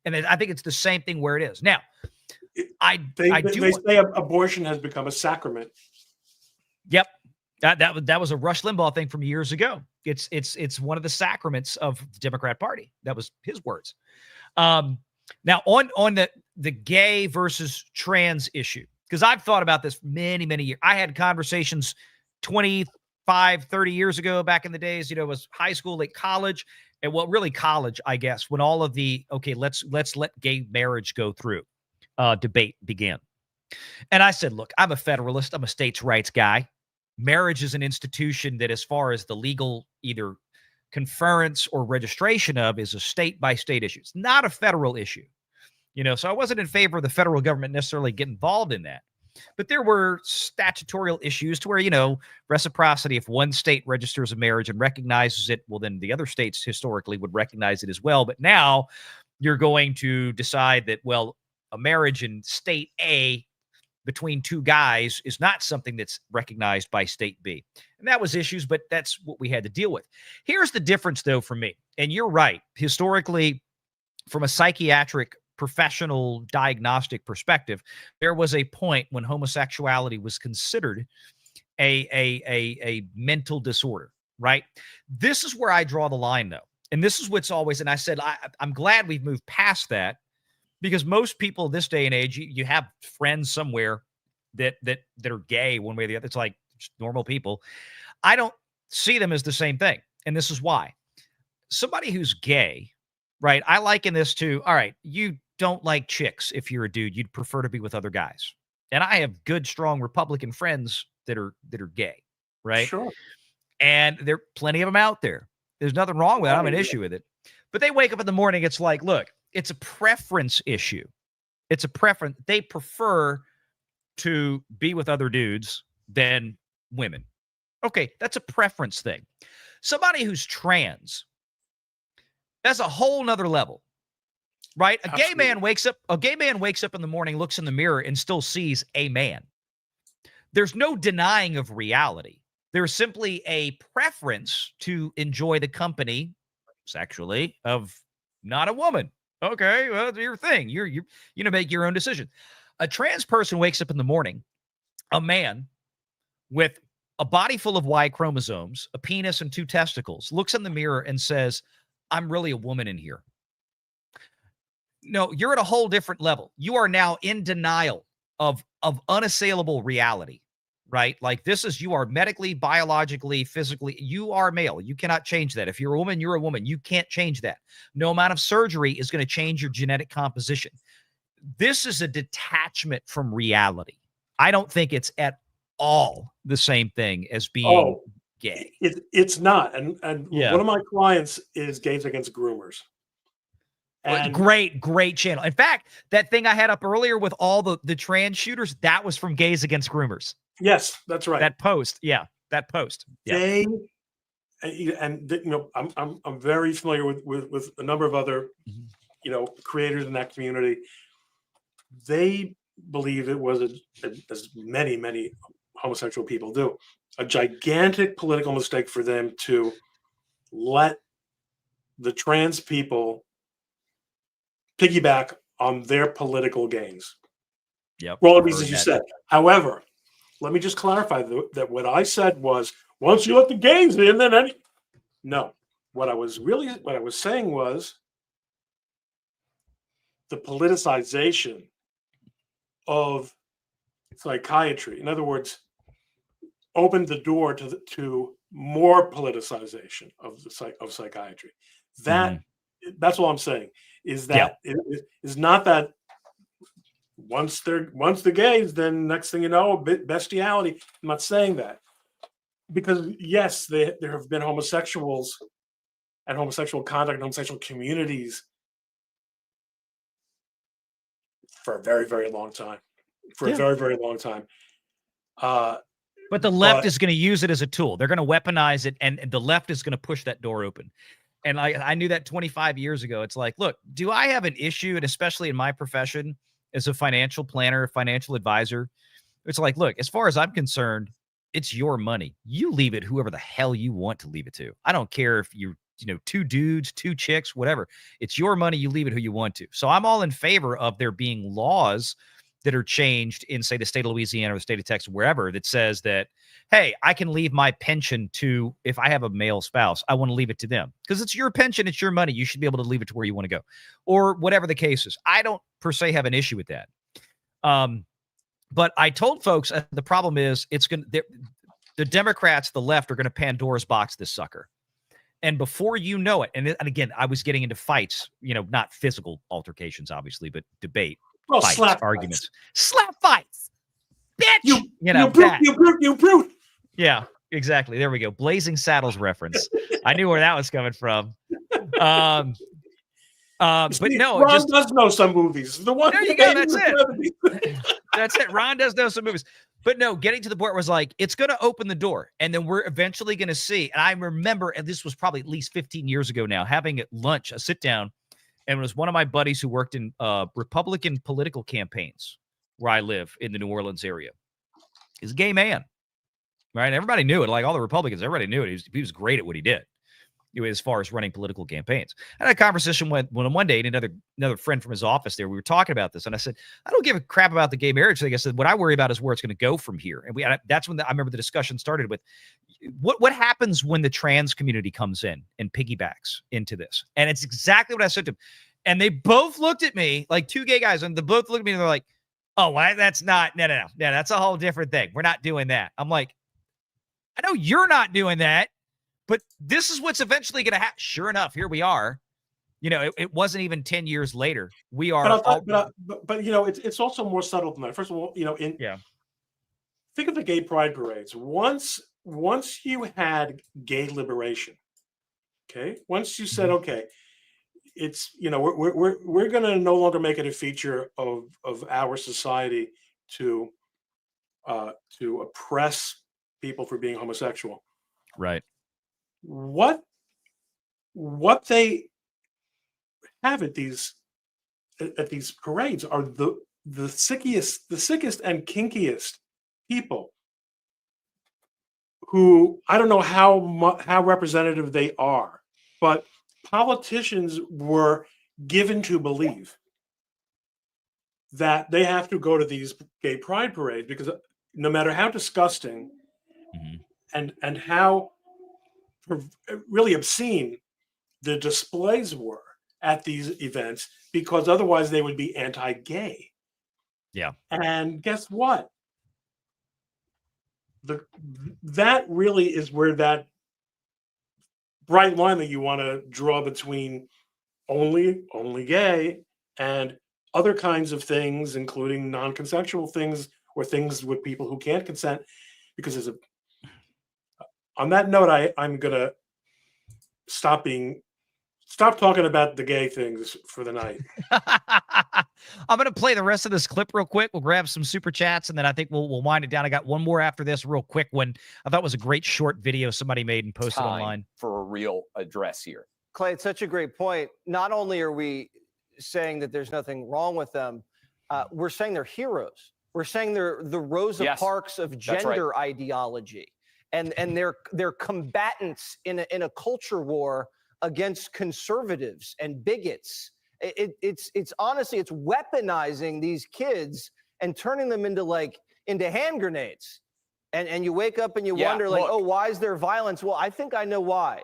And I think it's the same thing where it is. Now, they say abortion has become a sacrament. Yep. That was a Rush Limbaugh thing from years ago. It's one of the sacraments of the Democrat Party. That was his words. Now on the gay versus trans issue, because I've thought about this many, many years. I had conversations 25, 30 years ago, back in the days, it was high school, like college, and really college, I guess, when all of the, okay, let's let gay marriage go through debate began. And I said, look, I'm a federalist. I'm a states' rights guy. Marriage is an institution that, as far as the legal either conference or registration of, is a state-by-state issue. It's not a federal issue. So I wasn't in favor of the federal government necessarily getting involved in that. But there were statutorial issues to where, reciprocity, if one state registers a marriage and recognizes it, well, then the other states historically would recognize it as well. But now you're going to decide that, well, a marriage in state A between two guys is not something that's recognized by state B. And that was issues, but that's what we had to deal with. Here's the difference, though, for me. And you're right. Historically, from a psychiatric professional diagnostic perspective, there was a point when homosexuality was considered a mental disorder, right? This is where I draw the line, though. And this is what's always, and I said, I'm glad we've moved past that, because most people this day and age, you have friends somewhere that are gay one way or the other. It's like just normal people. I don't see them as the same thing. And this is why. Somebody who's gay, right? I liken this to, all right, you don't like chicks if you're a dude. You'd prefer to be with other guys. And I have good, strong Republican friends that are gay, right? Sure. And there are plenty of them out there. There's nothing wrong with it. I don't have an issue with it. But they wake up in the morning, it's like, look, it's a preference issue. It's a preference. They prefer to be with other dudes than women. Okay, that's a preference thing. Somebody who's trans, that's a whole nother level, right? A gay man wakes up in the morning, looks in the mirror, and still sees a man. There's no denying of reality. There's simply a preference to enjoy the company sexually of not a woman. Okay, well, that's your thing. You make your own decision. A trans person wakes up in the morning, a man with a body full of Y chromosomes, a penis and 2 testicles, looks in the mirror and says, I'm really a woman in here. No, you're at a whole different level. You are now in denial of unassailable reality, right? Like, you are medically, biologically, physically, you are male. You cannot change that. If you're a woman, you're a woman. You can't change that. No amount of surgery is going to change your genetic composition. This is a detachment from reality. I don't think it's at all the same thing as being gay. It's not. And one of my clients is Gays Against Groomers. And Great channel. In fact, that thing I had up earlier with all the trans shooters, that was from Gays Against Groomers. Yes, that's right. That post. Yeah. That post. Yeah. I'm very familiar with a number of other, creators in that community. They believe it was, as many homosexual people do, a gigantic political mistake for them to let the trans people piggyback on their political gains. Yep. For all the reasons you said. However, let me just clarify that what I said was, once you let the gays in, then no. What I was saying was, the politicization of psychiatry. In other words, opened the door to more politicization of psychiatry. That's all I'm saying. Is that it is not that once the gays, then next thing you know, bestiality. I'm not saying that, because yes, there have been homosexuals and homosexual conduct and homosexual communities for a very, very long time. For a very, very long time. But the left is going to use it as a tool. They're going to weaponize it, and the left is going to push that door open. And I knew that 25 years ago. It's like, look, do I have an issue, and especially in my profession as a financial planner, financial advisor, it's like, look, as far as I'm concerned, it's your money. You leave it whoever the hell you want to leave it to. I don't care if you're, two dudes, two chicks, whatever. It's your money. You leave it who you want to. So I'm all in favor of there being laws that are changed in, say, the state of Louisiana or the state of Texas, wherever, that says that, hey, I can leave my pension to, if I have a male spouse, I want to leave it to them because it's your pension. It's your money. You should be able to leave it to where you want to go, or whatever the case is. I don't per se have an issue with that. But I told folks the problem is the Democrats, the left, are going to Pandora's box this sucker. And before you know it, and again, I was getting into fights, not physical altercations, obviously, but debate. Well, fights, slap arguments, fights. Slap fights, bitch. You brute. Yeah, exactly. There we go. Blazing Saddles reference. I knew where that was coming from. But no, Ron does know some movies. The one there you go. That's it. That's it. Ron does know some movies. But no, getting to the point was like, it's going to open the door, and then we're eventually going to see. And I remember, and this was probably at least 15 years ago now, having at lunch a sit down. And it was one of my buddies who worked in Republican political campaigns where I live in the New Orleans area. He's a gay man, right? Everybody knew it. Like all the Republicans, everybody knew it. He was great at what he did, as far as running political campaigns. I had a conversation with one day, and another friend from his office there. We were talking about this, and I said, I don't give a crap about the gay marriage thing. I said, what I worry about is where it's going to go from here. And that's when I remember the discussion started with, what happens when the trans community comes in and piggybacks into this? And it's exactly what I said to them. And they both looked at me like two gay guys, and they both looked at me and they're like, oh, well, that's not, no, that's a whole different thing. We're not doing that. I'm like, I know you're not doing that, but this is what's eventually going to happen. Sure enough, here we are. It wasn't even 10 years later. We are. But it's also more subtle than that. First of all, think of the gay pride parades. Once you had gay liberation, okay. Once you said, okay, it's we're going to no longer make it a feature of our society to oppress people for being homosexual. Right. What they have at these parades are the sickest and kinkiest people who, I don't know how representative they are, but politicians were given to believe that they have to go to these gay pride parades because no matter how disgusting and how really obscene the displays were at these events, because otherwise they would be anti-gay. Yeah. And guess what? That really is where that bright line that you want to draw between only gay and other kinds of things, including non-consensual things or things with people who can't consent. Because on that note, I'm gonna stop talking about the gay things for the night. I'm going to play the rest of this clip real quick. We'll grab some super chats, and then I think we'll wind it down. I got one more after this real quick one. I thought was a great short video somebody made and posted online. For a real address here. Clay, it's such a great point. Not only are we saying that there's nothing wrong with them, we're saying they're heroes. We're saying they're the Rosa Parks of gender ideology. And they're combatants in a culture war against conservatives and bigots. It's honestly, it's weaponizing these kids and turning them into hand grenades. And you wake up and you wonder, why is there violence? Well, I think I know why.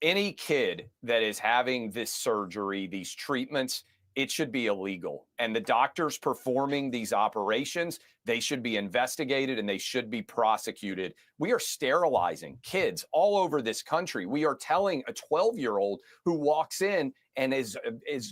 any kid that is having this surgery, these treatments, it should be illegal. And the doctors performing these operations, they should be investigated and they should be prosecuted. We are sterilizing kids all over this country. We are telling a 12-year-old who walks in and is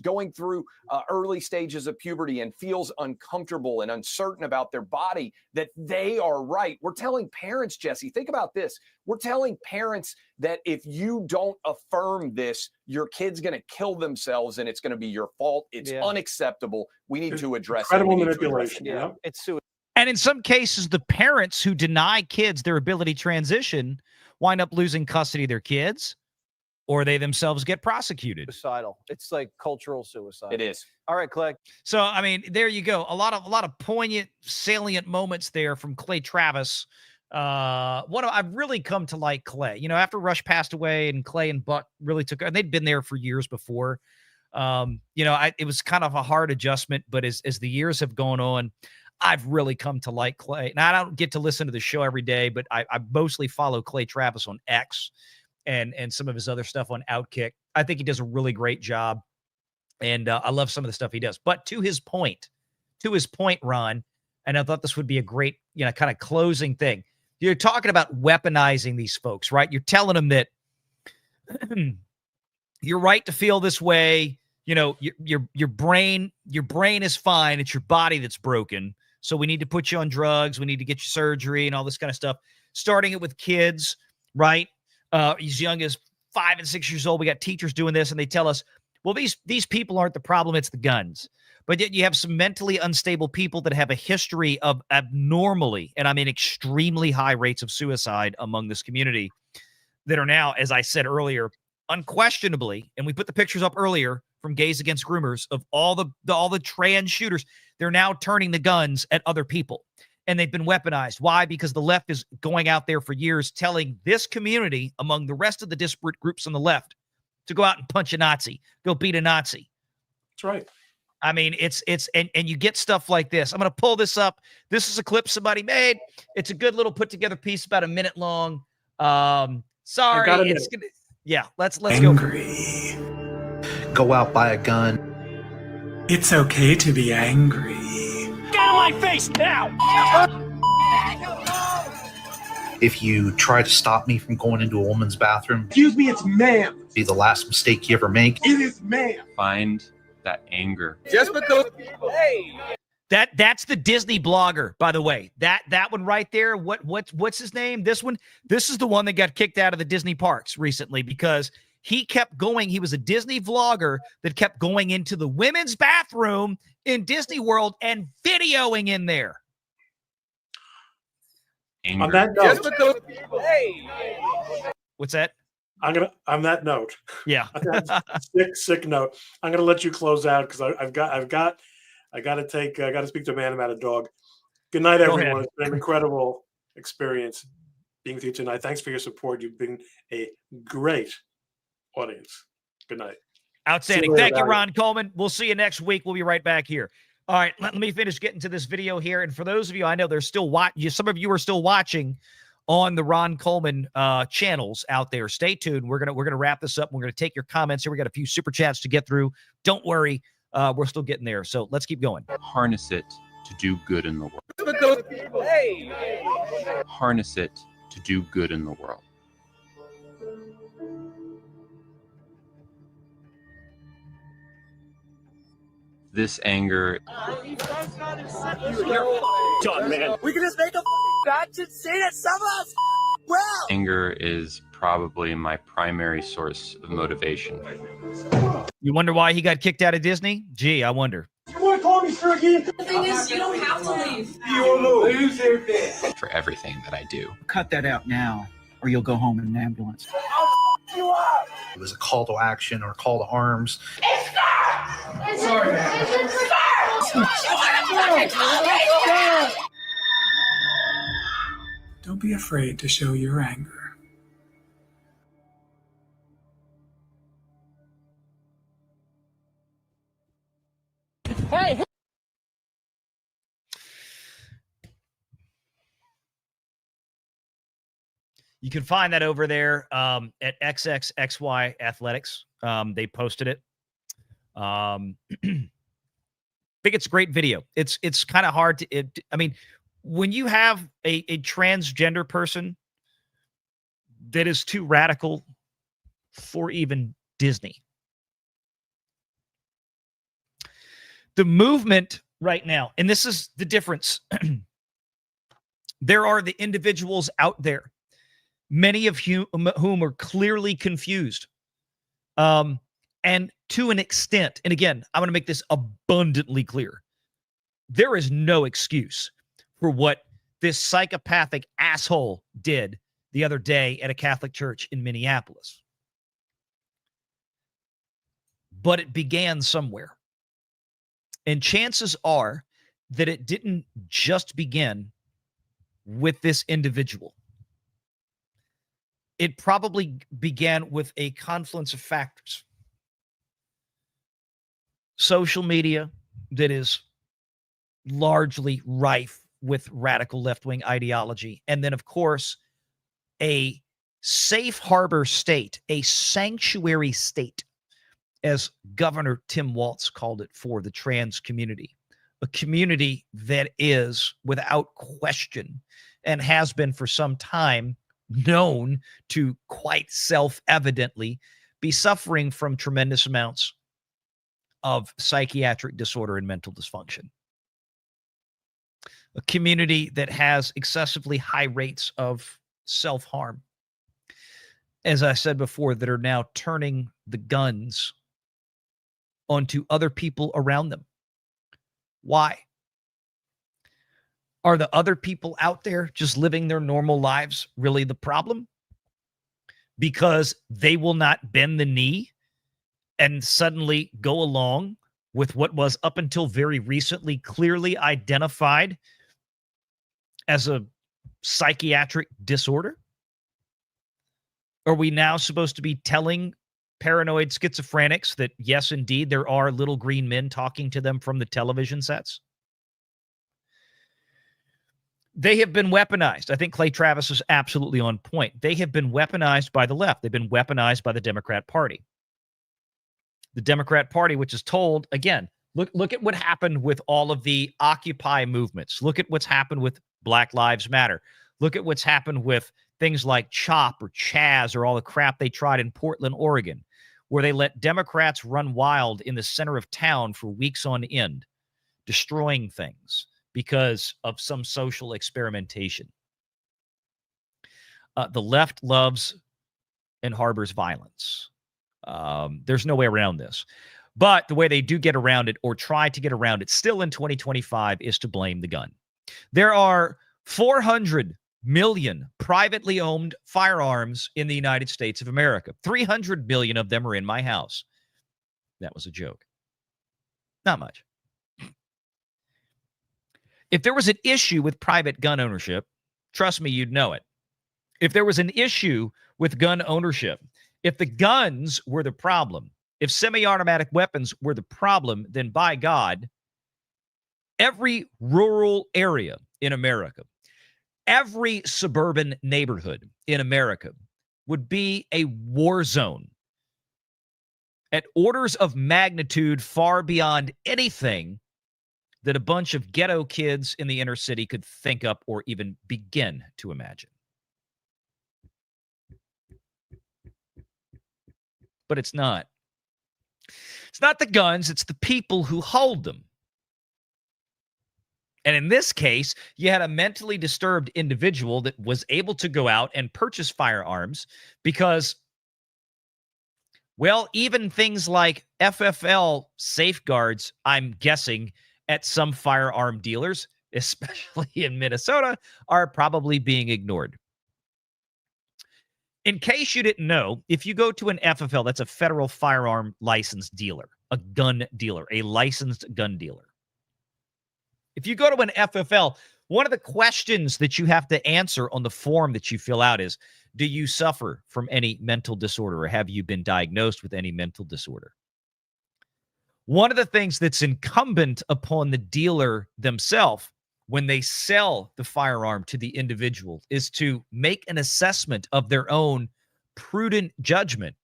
going through early stages of puberty and feels uncomfortable and uncertain about their body that they are right. We're telling parents, Jesse, think about this. We're telling parents that if you don't affirm this, your kid's going to kill themselves and it's going to be your fault. It's unacceptable. We need to address incredible it. manipulation. Yeah. It's suicide. And in some cases, the parents who deny kids their ability to transition wind up losing custody of their kids, or they themselves get prosecuted. Suicidal. It's like cultural suicide. It is. All right, Clay. So, I mean, there you go. A lot of poignant, salient moments there from Clay Travis. I've really come to like Clay. You know, after Rush passed away and Clay and Buck really took, and they'd been there for years before. You know, it was kind of a hard adjustment, but as the years have gone on, I've really come to like Clay. Now, I don't get to listen to the show every day, but I mostly follow Clay Travis on X and some of his other stuff on Outkick. I think he does a really great job, and I love some of the stuff he does. But to his point, Ron, and I thought this would be a great, you know, kind of closing thing. You're talking about weaponizing these folks, right? You're telling them that you're right to feel this way. You know, your brain is fine. It's your body that's broken. So we need to put you on drugs. We need to get you surgery and all this kind of stuff. Starting it with kids, right? As young as 5 and 6 years old, we got teachers doing this, and they tell us, well, these people aren't the problem, it's the guns. But yet you have some mentally unstable people that have a history of abnormally, and I mean extremely high rates of suicide among this community that are now, as I said earlier, unquestionably, and we put the pictures up earlier from Gays Against Groomers of all the trans shooters, they're now turning the guns at other people. And they've been weaponized. Why? Because the left is going out there for years telling this community, among the rest of the disparate groups on the left, to go out and punch a Nazi, go beat a Nazi. That's right. I mean, and you get stuff like this. I'm going to pull this up. This is a clip somebody made. It's a good little put together piece, about a minute long. Sorry. It's gonna, yeah, let's angry. Go out, buy a gun. It's okay to be angry. Get out of my face now! If you try to stop me from going into a woman's bathroom, Excuse me, it's ma'am. be the last mistake you ever make. It is ma'am. Find that anger. Just because. Hey. That's the Disney blogger, by the way. That one right there. What's his name? This one. This is the one that got kicked out of the Disney parks recently because he kept going. He was a Disney vlogger that kept going into the women's bathroom in Disney World and videoing in there. Anger. On that note, What's that? On that note, Yeah. sick note. I'm gonna let you close out because I got to speak to a man about a dog. Good night, everyone. It's been an incredible experience being with you tonight. Thanks for your support. You've been a great audience. Good night. Outstanding. Thank you, Ron Coleman. We'll see you next week. We'll be right back here. All right, let me finish getting to this video here. And for those of you, I know there's still some of you are still watching on the Ron Coleman channels out there. Stay tuned. We're gonna wrap this up. We're gonna take your comments here. We got a few super chats to get through. Don't worry, we're still getting there. So let's keep going. Harness it to do good in the world. Harness it to do good in the world. This anger. Done, man. We can just make a batch and say that some of us well. Anger is probably my primary source of motivation. You wonder why he got kicked out of Disney? Gee, I wonder. You want to call me sir again? The thing is, you don't have to leave. You lose it. For everything that I do. Cut that out now, or you'll go home in an ambulance. You up. It was a call to action or a call to arms. It's not. Sorry, man. Don't be afraid to show your anger. Hey. You can find that over there at XXXY Athletics. They posted it. I think it's a great video. It's kind of hard to. I mean, when you have a transgender person that is too radical for even Disney, the movement right now, and this is the difference. There are the individuals out there, many of whom are clearly confused. And to an extent, and again, I'm going to make this abundantly clear, there is no excuse for what this psychopathic asshole did the other day at a Catholic church in Minneapolis. But it began somewhere. And chances are that it didn't just begin with this individual. It probably began with a confluence of factors. Social media that is largely rife with radical left-wing ideology. And then, of course, a safe harbor state, a sanctuary state, as Governor Tim Walz called it for the trans community. A community that is, without question, and has been for some time, known to quite self-evidently be suffering from tremendous amounts of psychiatric disorder and mental dysfunction. A community that has excessively high rates of self-harm. As I said before, that are now turning the guns onto other people around them. Why? Are the other people out there just living their normal lives really the problem? Because they will not bend the knee and suddenly go along with what was up until very recently clearly identified as a psychiatric disorder? Are we now supposed to be telling paranoid schizophrenics that, yes, indeed, there are little green men talking to them from the television sets? They have been weaponized. I think Clay Travis is absolutely on point. They have been weaponized by the left. They've been weaponized by the Democrat Party. The Democrat Party, which is told, again, look at what happened with all of the Occupy movements. Look at what's happened with Black Lives Matter. Look at what's happened with things like CHOP or Chaz or all the crap they tried in Portland, Oregon, where they let Democrats run wild in the center of town for weeks on end, destroying things because of some social experimentation. The left loves and harbors violence. There's no way around this. But the way they do get around it, or try to get around it still in 2025, is to blame the gun. There are 400 million privately owned firearms in the United States of America. 300 million of them are in my house. That was a joke. Not much. If there was an issue with private gun ownership, trust me, you'd know it. If there was an issue with gun ownership, if the guns were the problem, if semi-automatic weapons were the problem, then by God, every rural area in America, every suburban neighborhood in America would be a war zone at orders of magnitude far beyond anything that a bunch of ghetto kids in the inner city could think up or even begin to imagine. But it's not. It's not the guns, it's the people who hold them. And in this case, you had a mentally disturbed individual that was able to go out and purchase firearms because, well, even things like FFL safeguards, I'm guessing, at some firearm dealers, especially in Minnesota, are probably being ignored. In case you didn't know, if you go to an FFL, that's a federal firearm license dealer, a gun dealer, a licensed gun dealer. If you go to an FFL, one of the questions that you have to answer on the form that you fill out is, do you suffer from any mental disorder, or have you been diagnosed with any mental disorder? One of the things that's incumbent upon the dealer themselves when they sell the firearm to the individual is to make an assessment of their own prudent judgment,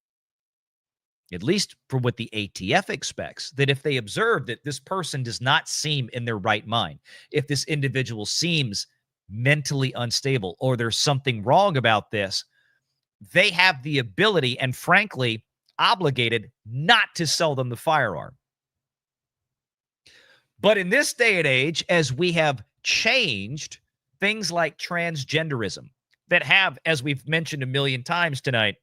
at least for what the ATF expects, that if they observe that this person does not seem in their right mind, if this individual seems mentally unstable or there's something wrong about this, they have the ability and frankly obligated not to sell them the firearm. But in this day and age, as we have changed things like transgenderism that have, as we've mentioned a million times tonight,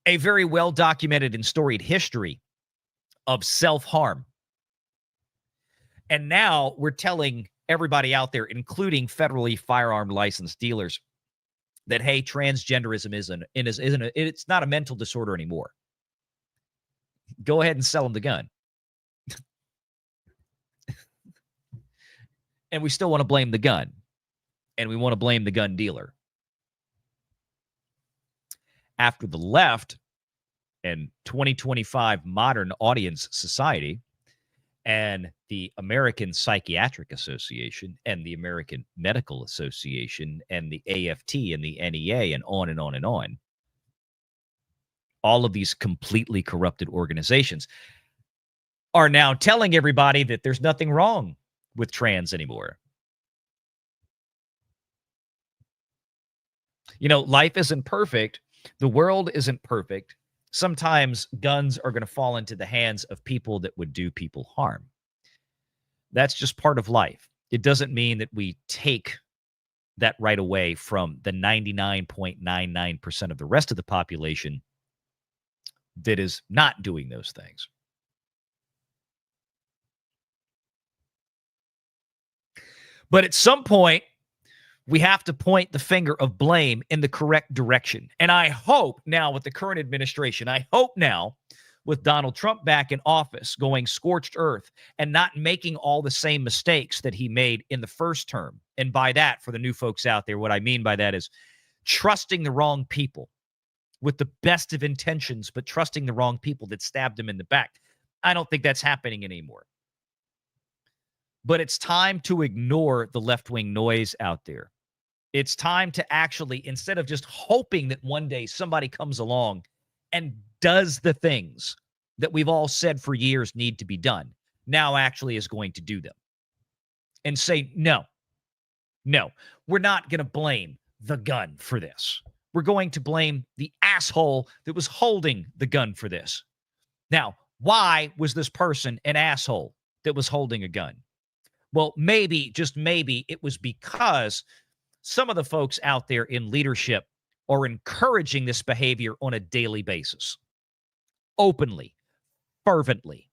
a very well-documented and storied history of self-harm. And now we're telling everybody out there, including federally firearm licensed dealers, that, hey, transgenderism it's not a mental disorder anymore. Go ahead and sell them the gun. And we still want to blame the gun. And we want to blame the gun dealer. After the left and 2025 modern audience society and the American Psychiatric Association and the American Medical Association and the AFT and the NEA and on and on and on, all of these completely corrupted organizations are now telling everybody that there's nothing wrong with trans anymore. You know, life isn't perfect. The world isn't perfect. Sometimes guns are going to fall into the hands of people that would do people harm. That's just part of life. It doesn't mean that we take that right away from the 99.99% of the rest of the population that is not doing those things. But at some point, we have to point the finger of blame in the correct direction. And I hope now with the current administration, I hope now with Donald Trump back in office, going scorched earth and not making all the same mistakes that he made in the first term. And by that, for the new folks out there, what I mean by that is trusting the wrong people with the best of intentions, but trusting the wrong people that stabbed him in the back. I don't think that's happening anymore. But it's time to ignore the left-wing noise out there. It's time to actually, instead of just hoping that one day somebody comes along and does the things that we've all said for years need to be done, now actually is going to do them. And say, no, we're not going to blame the gun for this. We're going to blame the asshole that was holding the gun for this. Now, why was this person an asshole that was holding a gun? Well, maybe, just maybe, it was because some of the folks out there in leadership are encouraging this behavior on a daily basis. Openly, fervently,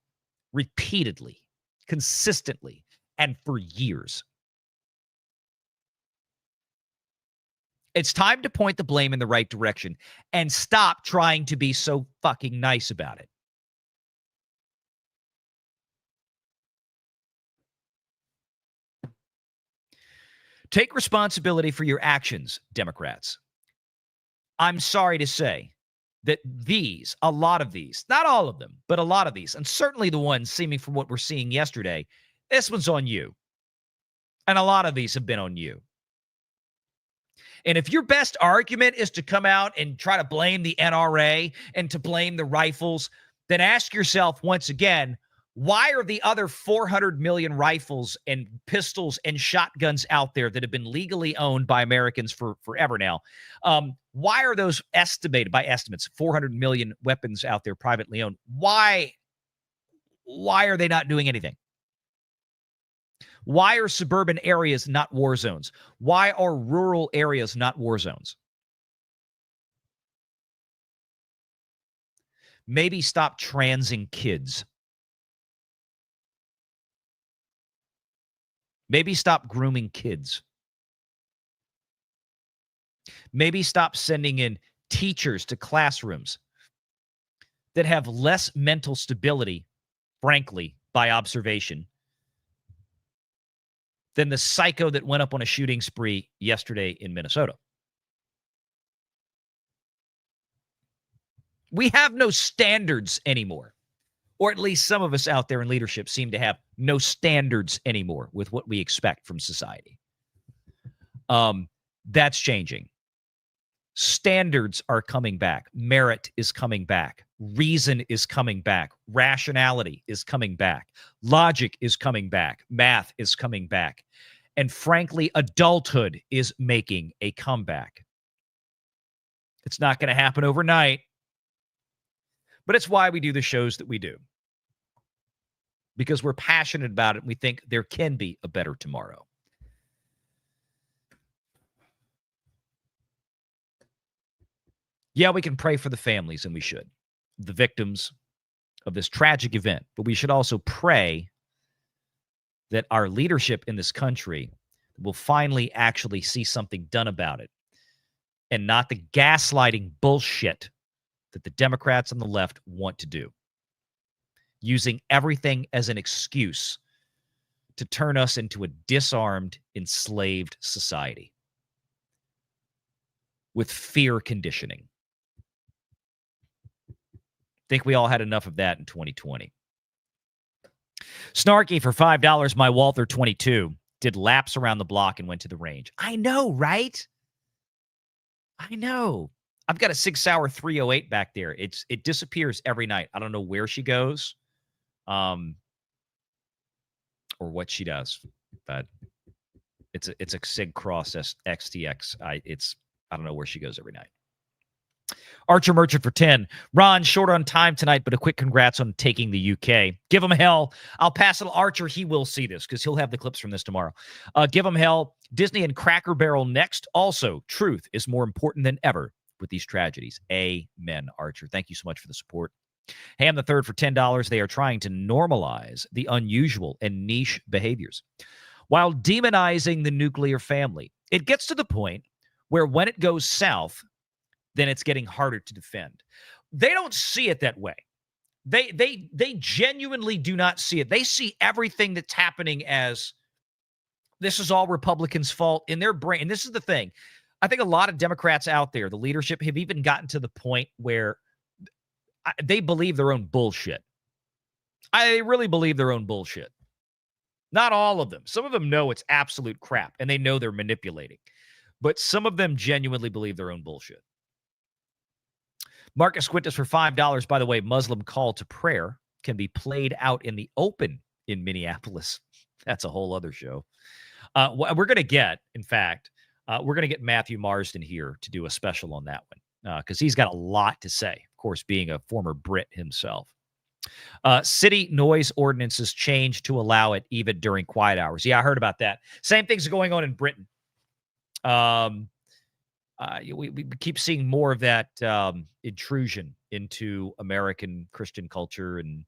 repeatedly, consistently, and for years. It's time to point the blame in the right direction and stop trying to be so fucking nice about it. Take responsibility for your actions, Democrats. I'm sorry to say that a lot of these, not all of them, but a lot of these, and certainly the ones seeming from what we're seeing yesterday, this one's on you. And a lot of these have been on you. And if your best argument is to come out and try to blame the NRA and to blame the rifles, then ask yourself once again, why are the other 400 million rifles and pistols and shotguns out there that have been legally owned by Americans for forever now? Why are those estimated by estimates, 400 million weapons out there privately owned? Why are they not doing anything? Why are suburban areas not war zones? Why are rural areas not war zones? Maybe stop transing kids. Maybe stop grooming kids. Maybe stop sending in teachers to classrooms that have less mental stability, frankly, by observation, than the psycho that went up on a shooting spree yesterday in Minnesota. We have no standards anymore, or at least some of us out there in leadership seem to have no standards anymore with what we expect from society. That's changing. Standards are coming back. Merit is coming back. Reason is coming back. Rationality is coming back. Logic is coming back. Math is coming back. And frankly, adulthood is making a comeback. It's not going to happen overnight, but it's why we do the shows that we do. Because we're passionate about it and we think there can be a better tomorrow. Yeah, we can pray for the families, and we should, the victims of this tragic event. But we should also pray that our leadership in this country will finally actually see something done about it, and not the gaslighting bullshit that the Democrats on the left want to do, using everything as an excuse to turn us into a disarmed, enslaved society with fear conditioning. Think we all had enough of that in 2020. Snarky for $5. My Walther 22 did laps around the block and went to the range. I know, right? I know. I've got a 6 Sauer 308 back there. It disappears every night. I don't know where she goes, or what she does, but it's a Sig Cross XTX. I don't know where she goes every night. Archer Merchant for 10. Ron, short on time tonight, but a quick congrats on taking the UK. Give him hell. I'll pass it to Archer. He will see this because he'll have the clips from this tomorrow. Give him hell. Disney and Cracker Barrel next. Also, truth is more important than ever with these tragedies. Amen, Archer. Thank you so much for the support. Ham the Third for $10. They are trying to normalize the unusual and niche behaviors while demonizing the nuclear family. It gets to the point where when it goes south, then it's getting harder to defend. They don't see it that way. They genuinely do not see it. They see everything that's happening as this is all Republicans' fault in their brain. And this is the thing. I think a lot of Democrats out there, the leadership, have even gotten to the point where they believe their own bullshit. They really believe their own bullshit. Not all of them. Some of them know it's absolute crap, and they know they're manipulating. But some of them genuinely believe their own bullshit. Marcus Quintus for $5. By the way, Muslim call to prayer can be played out in the open in Minneapolis. That's a whole other show. We're going to get, in fact, we're going to get Matthew Marsden here to do a special on that one because he's got a lot to say, of course, being a former Brit himself. City noise ordinances changed to allow it even during quiet hours. Yeah, I heard about that. Same things are going on in Britain. We keep seeing more of that intrusion into American Christian culture and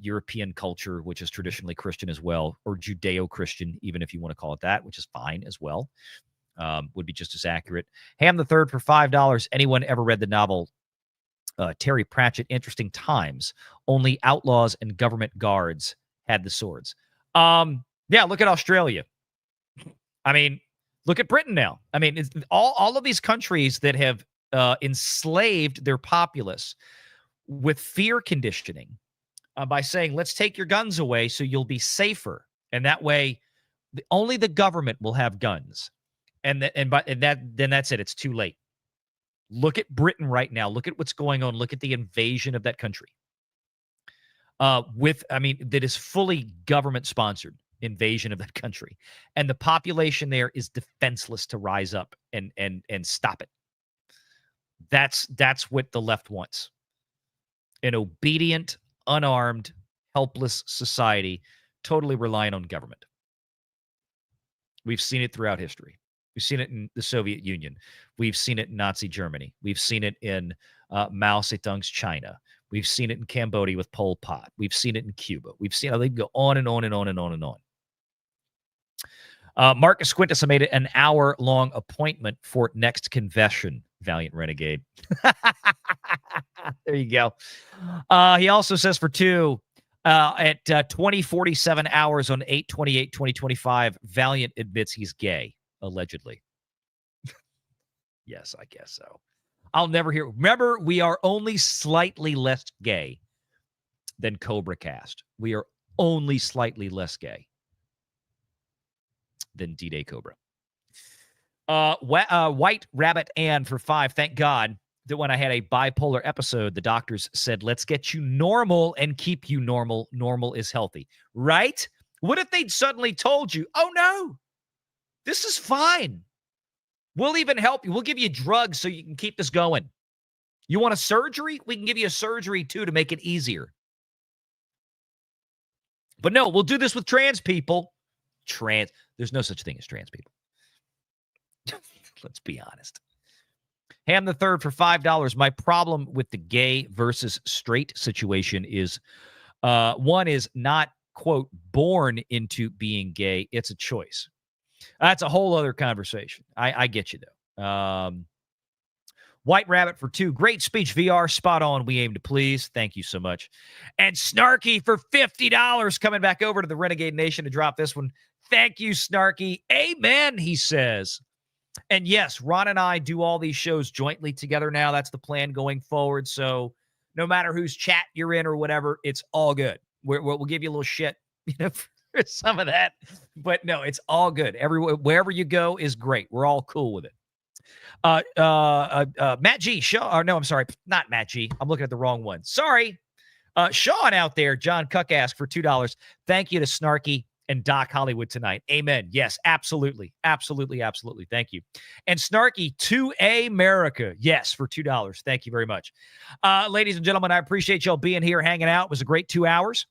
European culture, which is traditionally Christian as well, or Judeo-Christian, even if you want to call it that, which is fine as well. Would be just as accurate. Ham the Third for $5. Anyone ever read the novel Terry Pratchett, Interesting Times? Only outlaws and government guards had the swords. Yeah, look at Australia. I mean, look at Britain now. I mean, it's all of these countries that have enslaved their populace with fear conditioning by saying, let's take your guns away so you'll be safer. And that way, only the government will have guns. Then that's it. It's too late. Look at Britain right now. Look at what's going on. Look at the invasion of that country. That is fully government-sponsored invasion of that country. And the population there is defenseless to rise up and stop it. That's what the left wants. An obedient, unarmed, helpless society, totally reliant on government. We've seen it throughout history. We've seen it in the Soviet Union. We've seen it in Nazi Germany. We've seen it in Mao Zedong's China. We've seen it in Cambodia with Pol Pot. We've seen it in Cuba. We've seen how they go on and on and on and on and on. Marcus Quintus made it an hour-long appointment for next confession, Valiant Renegade. There you go. He also says for 2, at 20:47 hours on 8/28/2025, Valiant admits he's gay, allegedly. Yes, I guess so. I'll never hear. Remember, we are only slightly less gay than Cobra Cast. We are only slightly less gay than D-Day Cobra. White Rabbit Ann for 5. Thank God that when I had a bipolar episode, the doctors said, let's get you normal and keep you normal. Normal is healthy. Right? What if they'd suddenly told you, oh, no, this is fine. We'll even help you. We'll give you drugs so you can keep this going. You want a surgery? We can give you a surgery, too, to make it easier. But no, we'll do this with trans people. There's no such thing as trans people. Let's be honest. Ham the Third for $5. My problem with the gay versus straight situation is one is not, quote, born into being gay. It's a choice. That's a whole other conversation. I get you, though. White Rabbit for 2. Great speech, VR. Spot on. We aim to please. Thank you so much. And Snarky for $50 coming back over to the Renegade Nation to drop this one. Thank you, Snarky. Amen, he says. And yes, Ron and I do all these shows jointly together now. That's the plan going forward. So no matter whose chat you're in or whatever, it's all good. We'll give you a little shit, for some of that. But no, it's all good. Wherever you go is great. We're all cool with it. Matt G. I'm sorry, not Matt G. I'm looking at the wrong one. Sorry. Sean out there, John Cuck for $2. Thank you to Snarky and Doc Hollywood tonight. Amen. Yes, absolutely. Absolutely. Absolutely. Thank you. And Snarky to America. Yes, for $2. Thank you very much. Ladies and gentlemen, I appreciate y'all being here, hanging out. It was a great 2 hours.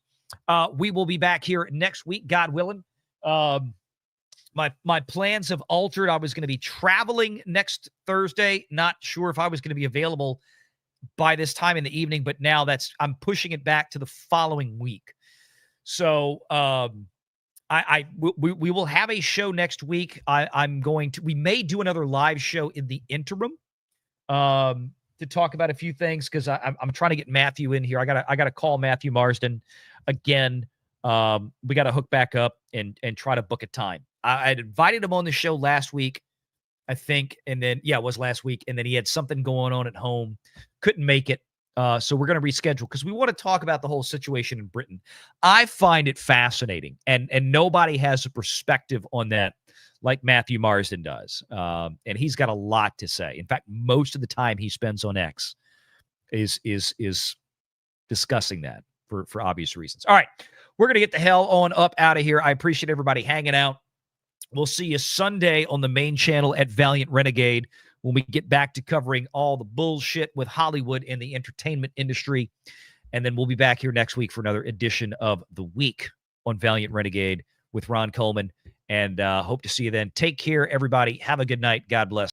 We will be back here next week, God willing. My plans have altered. I was going to be traveling next Thursday. Not sure if I was going to be available by this time in the evening, but now I'm pushing it back to the following week. So, we will have a show next week. We may do another live show in the interim to talk about a few things because I'm trying to get Matthew in here. I gotta call Matthew Marsden again. We got to hook back up and try to book a time. I had invited him on the show last week, I think, and then it was last week, and then he had something going on at home, couldn't make it. So we're going to reschedule because we want to talk about the whole situation in Britain. I find it fascinating, and nobody has a perspective on that like Matthew Marsden does. And he's got a lot to say. In fact, most of the time he spends on X is discussing that for obvious reasons. All right, we're going to get the hell on up out of here. I appreciate everybody hanging out. We'll see you Sunday on the main channel at Valliant Renegade when we get back to covering all the bullshit with Hollywood and the entertainment industry. And then we'll be back here next week for another edition of The Week on Valliant Renegade with Ron Coleman. And hope to see you then. Take care, everybody. Have a good night. God bless.